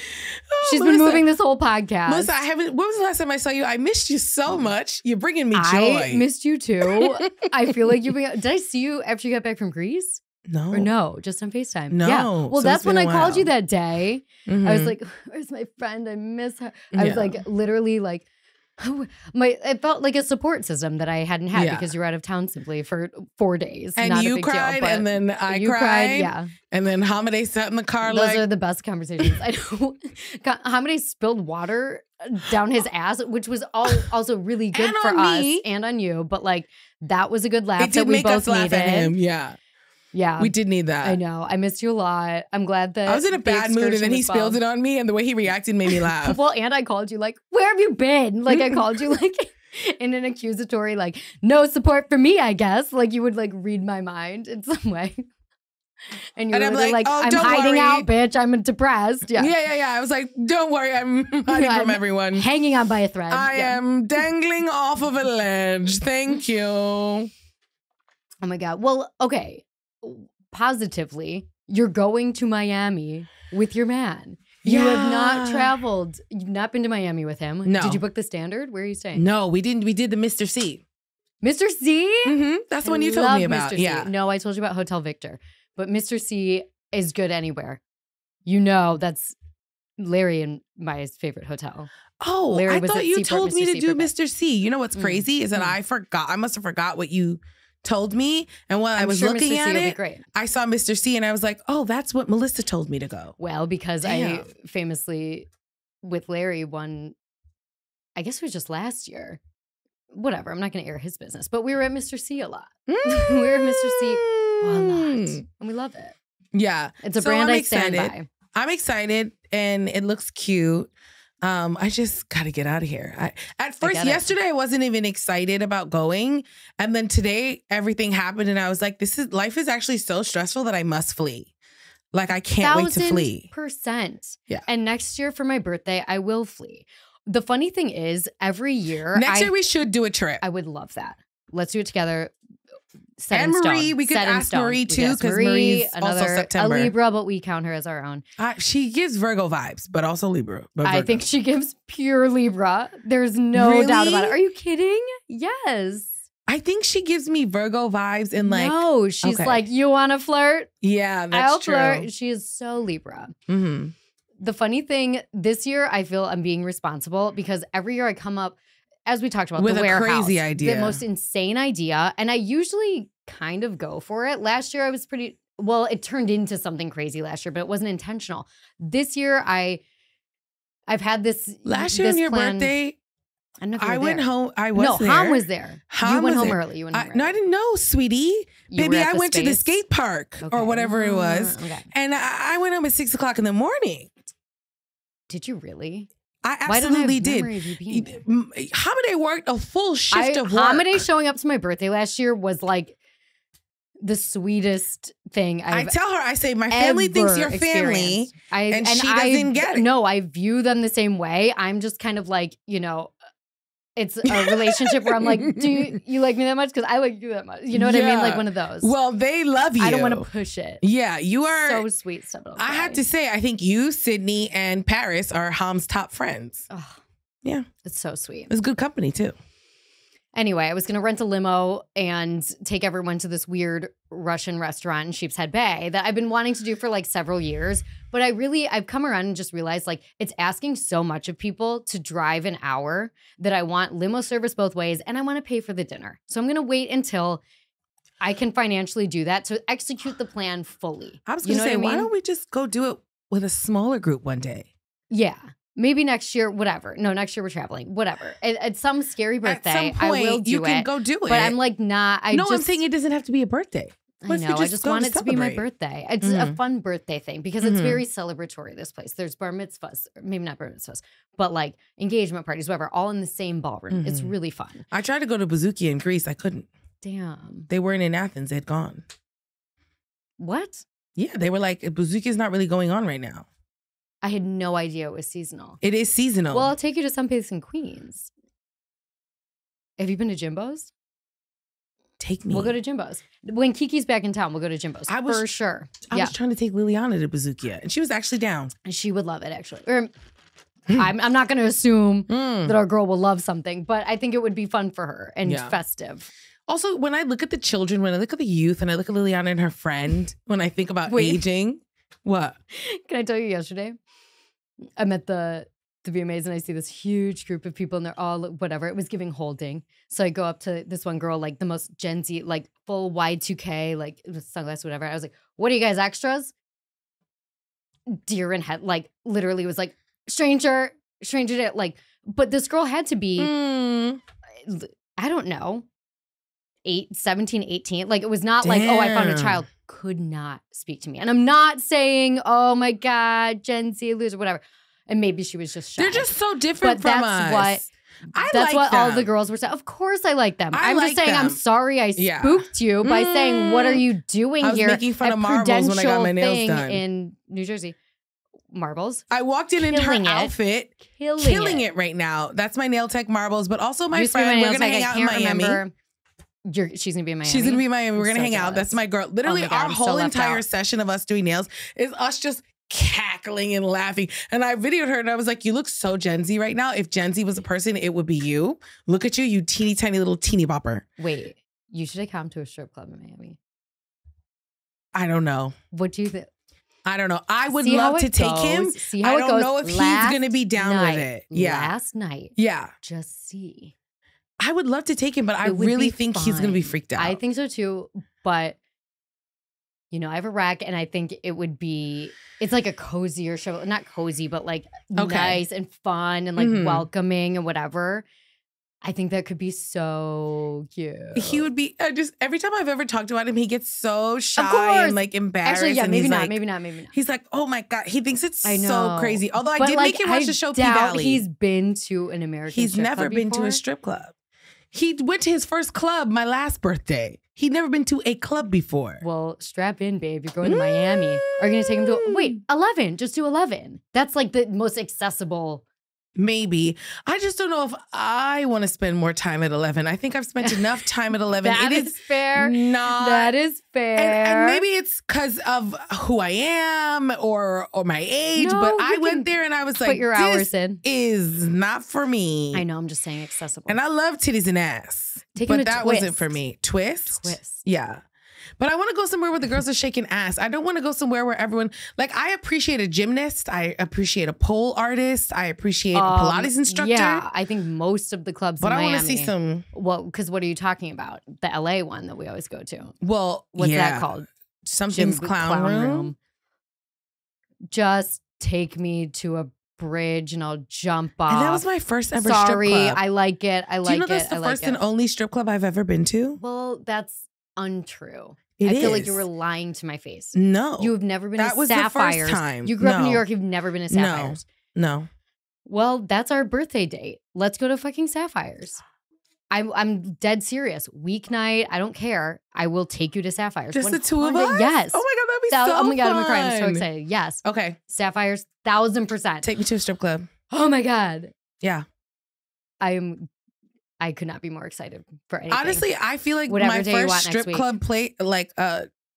She's been moving this whole podcast. Melissa, when was the last time I saw you? I missed you so much. You're bringing me joy. I missed you too. I feel like did I see you after you got back from Greece? No. Or no, just on FaceTime. No. Yeah. Well, so that's when I called you that day. Mm-hmm. I was like, where's my friend? I miss her. I was like, literally like, it felt like a support system that I hadn't had because you were out of town simply for 4 days. And Not you a big cried, deal, and then I cried. Yeah. And then Hamide sat in the car. Those are the best conversations. I know. Hamide spilled water down his ass, which was also really good for us and on you. But like that was a good laugh. It did make us laugh at him. Yeah. Yeah. We did need that. I know. I missed you a lot. I'm glad that I was in a bad mood and then he spilled it on me and the way he reacted made me laugh. Well, and I called you like, where have you been? Like I called you like in an accusatory, like, no support for me, I guess. Like you would like read my mind in some way. And you were like, oh, I'm hiding out, bitch. I'm depressed. Yeah. Yeah. I was like, don't worry. I'm hiding from everyone. Hanging on by a thread. I am dangling off of a ledge. Thank you. Oh my God. Well, okay. Positively, you're going to Miami with your man. You have not traveled. You've not been to Miami with him. No. Did you book the Standard? Where are you staying? No, we didn't. We did the Mr. C. Mr. C? Mm-hmm. That's the one you told me about. Mr. C. No, I told you about Hotel Victor. But Mr. C is good anywhere. You know, that's Larry and my favorite hotel. Oh, Larry I thought you told me to do Mr. C. You know what's crazy is that I forgot. I must have forgot what you told me, and while I was looking at it, I saw Mr. C and I was like, oh, that's what Melissa told me to go. Well, because I famously, with Larry, won, I guess it was just last year. Whatever, I'm not going to air his business, but we were at Mr. C a lot. We were at Mr. C a lot, and we love it. Yeah. It's a brand I stand by. I'm excited, and it looks cute. I just got to get out of here. At first, yesterday, I wasn't even excited about going. And then today, everything happened. And I was like, life is actually so stressful that I must flee. Like, I can't wait to flee. 1,000%. Yeah. And next year for my birthday, I will flee. The funny thing is, every year. Next year, we should do a trip. I would love that. Let's do it together. And Marie, we could ask Marie too, because Marie's also September. A Libra, but we count her as our own. She gives Virgo vibes, but also Libra. But I think she gives pure Libra. There's no doubt about it. Are you kidding? Yes. I think she gives me Virgo vibes and like. No, she's like, you want to flirt? Yeah, that's true. I'll flirt. She is so Libra. Mm-hmm. The funny thing, this year I feel I'm being responsible because every year I come up, as we talked about, with the warehouse, crazy idea, the most insane idea, and I usually kind of go for it. Last year I was it turned into something crazy last year, but it wasn't intentional. This year I've had this. Last year on your birthday, I went home. I was there. Ham was there. You went home early. You went home early. No, I didn't know, sweetie. Baby, I went to the skate park or whatever it was, and I went home at 6 o'clock in the morning. Did you really? I absolutely did. Hamide worked a full shift of work. Hamide showing up to my birthday last year was like the sweetest thing I tell her, I say, my family thinks you're family, and she doesn't get it. No, I view them the same way. I'm just kind of like, it's a relationship where I'm like, do you like me that much? Because I like you that much. You know what I mean? Like one of those. Well, they love you. I don't want to push it. Yeah, you are so sweet. I have to say, I think you, Sydney, and Paris are Ham's top friends. Oh, yeah. It's so sweet. It's good company too. Anyway, I was going to rent a limo and take everyone to this weird Russian restaurant in Sheepshead Bay that I've been wanting to do for like several years. But I've come around and just realized like it's asking so much of people to drive an hour that I want limo service both ways and I want to pay for the dinner. So I'm going to wait until I can financially do that to execute the plan fully. I was going to say, why don't we just go do it with a smaller group one day? Yeah. Maybe next year, whatever. No, next year we're traveling. Whatever. At some scary birthday, at some point, I will do it. You can go do it. But I'm like, nah. I'm saying it doesn't have to be a birthday. I know. I just want it to be my birthday. It's a fun birthday thing because it's very celebratory, this place. There's bar mitzvahs, maybe not bar mitzvahs, but like engagement parties, whatever, all in the same ballroom. It's really fun. I tried to go to Bouzouki in Greece. I couldn't. Damn. They weren't in Athens. They had gone. What? Yeah, they were like, Bouzouki is not really going on right now. I had no idea it was seasonal. It is seasonal. Well, I'll take you to some place in Queens. Have you been to Jimbo's? Take me. We'll go to Jimbo's. When Kiki's back in town, we'll go to Jimbo's. For sure. I was trying to take Liliana to Bouzouki, and she was actually down. And she would love it, actually. I'm not going to assume that our girl will love something, but I think it would be fun for her and festive. Also, when I look at the children, when I look at the youth, and I look at Liliana and her friend, when I think about aging, what? Can I tell you yesterday? I'm at the VMAs and I see this huge group of people and they're all whatever. It was giving holding. So I go up to this one girl, like the most Gen Z, like full Y2K, like sunglasses, whatever. I was like, what are you guys, extras? Deer in head, like literally was like, stranger, like, but this girl had to be, I don't know, 17, 18. Like it was not like, oh, I found a child. Could not speak to me. And I'm not saying, oh my God, Gen Z loser, whatever. And maybe she was just shy. They're just so different from us. That's what all the girls were saying. Of course I like them. I'm just saying I'm sorry I spooked you by saying, what are you doing here? I was making fun of Marbles when I got my nails done. In New Jersey. Marbles. I walked in her outfit. Killing it right now. That's my nail tech Marbles, but also my friend. We're going to hang out in Miami. She's gonna be in Miami. She's gonna be in Miami. We're gonna hang out. That's my girl. Literally, our whole entire session of us doing nails is us just cackling and laughing. And I videoed her and I was like, you look so Gen Z right now. If Gen Z was a person, it would be you. Look at you, you teeny tiny little teeny bopper. Wait, you should have come to a strip club in Miami. I don't know. What do you think? I don't know. I would love to take him. I don't know if he's gonna be down with it. Yeah. Last night. Yeah. Just see. I would love to take him, but I really think he's going to be freaked out. I think so too. But, I have a rack and I think it would be, it's like a cozier show. Not cozy, but like nice and fun and like welcoming and whatever. I think that could be so cute. He would be, every time I've ever talked about him, he gets so shy and like embarrassed. Actually, yeah, and maybe not. He's like, oh my God. He thinks it's so crazy. Although I did make him watch the show P-Valley. He's been to an American strip club. He's never been to a strip club. He went to his first club my last birthday. He'd never been to a club before. Well, strap in, babe. You're going to Miami. Are you going to take him to, 11. Just do 11. That's like the most accessible Maybe. I just don't know if I want to spend more time at 11. I think I've spent enough time at 11. That is fair. Not. That is fair. And maybe it's because of who I am or my age, but I went there and I was like, your hours in. Is not for me. I know, I'm just saying accessible. And I love titties and ass. But that wasn't for me. Twist? Yeah. But I want to go somewhere where the girls are shaking ass. I don't want to go somewhere where everyone, like, I appreciate a gymnast. I appreciate a pole artist. I appreciate a Pilates instructor. Yeah, I think most of the clubs in Miami. But I want to see some. Well, because what are you talking about? The LA one that we always go to. Well, what's that called? Something's clown room. Just take me to a bridge and I'll jump off. And that was my first ever strip club. I like it. I like it. Do you know that's the first and only strip club I've ever been to? Well, that's untrue. I feel like you were lying to my face. No. You have never been to Sapphires. That was the first time. You grew up in New York. You've never been to Sapphires. No. Well, that's our birthday date. Let's go to fucking Sapphires. I'm dead serious. Weeknight, I don't care. I will take you to Sapphires. Just the two of us? Yes. Oh my God, that'd be so Oh my God, fun. I'm crying. I'm so excited. Yes. Okay. Sapphires, 1000%. Take me to a strip club. Oh my God. Yeah. I could not be more excited for anything. Honestly, I feel like my first strip club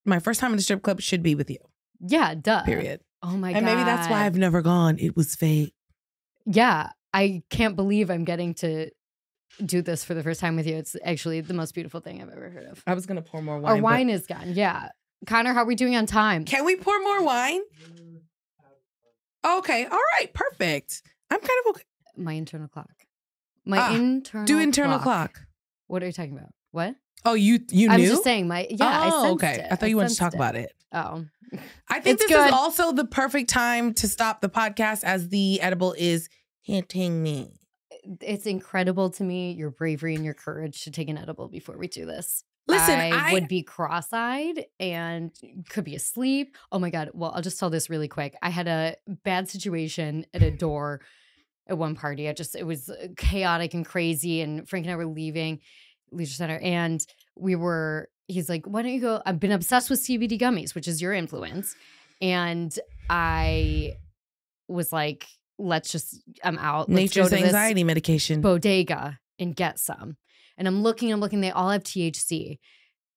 my first time in the strip club should be with you. Yeah, duh. Period. Oh my God. And maybe that's why I've never gone. It was fake. Yeah. I can't believe I'm getting to do this for the first time with you. It's actually the most beautiful thing I've ever heard of. I was going to pour more wine. Our wine is gone. Yeah. Connor, how are we doing on time? Can we pour more wine? Okay. All right. Perfect. I'm kind of okay. My internal clock. Do internal clock. What are you talking about? What? Oh, you knew? I was just saying I sensed okay. it. I thought you wanted to talk about it. Oh. I think this is also the perfect time to stop the podcast as the edible is hitting me. It's incredible to me, your bravery and your courage to take an edible before we do this. Listen, I would be cross-eyed and could be asleep. Oh my God. Well, I'll just tell this really quick. I had a bad situation at a door at one party. It was chaotic and crazy. And Frank and I were leaving Leisure Center and he's like, why don't you go? I've been obsessed with CBD gummies, which is your influence. And I was like, I'm out. Nature's anxiety medication. Bodega and get some. And I'm looking, they all have THC.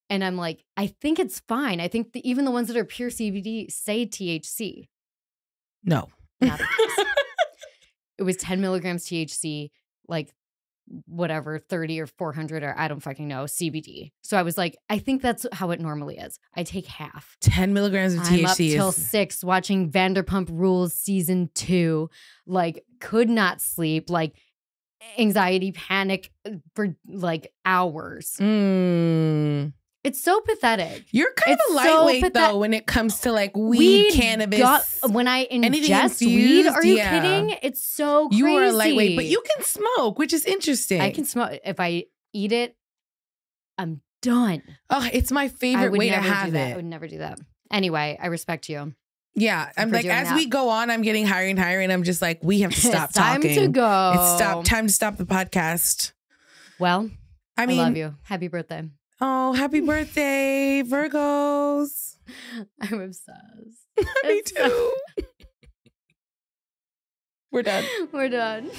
And I'm like, I think it's fine. I think even the ones that are pure CBD say THC. No. Not the case. It was 10 milligrams THC, like whatever, 30 or 400 or I don't fucking know, CBD. So I was like, I think that's how it normally is. I take half. 10 milligrams of THC. I'm up till 6 watching Vanderpump Rules season 2. Like, could not sleep. Like, anxiety, panic for like hours. It's so pathetic. You're kind of lightweight though when it comes to like weed cannabis. When I ingest weed, are you kidding? It's so crazy. You are a lightweight, but you can smoke, which is interesting. I can smoke. If I eat it, I'm done. Oh, it's my favorite way to have it. I would never do that. Anyway, I respect you. Yeah, I'm like, as we go on, I'm getting higher and higher, and I'm just like, we have to stop talking. Time to go. It's time to stop the podcast. Well, I love you. Happy birthday. Oh, happy birthday, Virgos. I'm obsessed. Me too. We're done. We're done.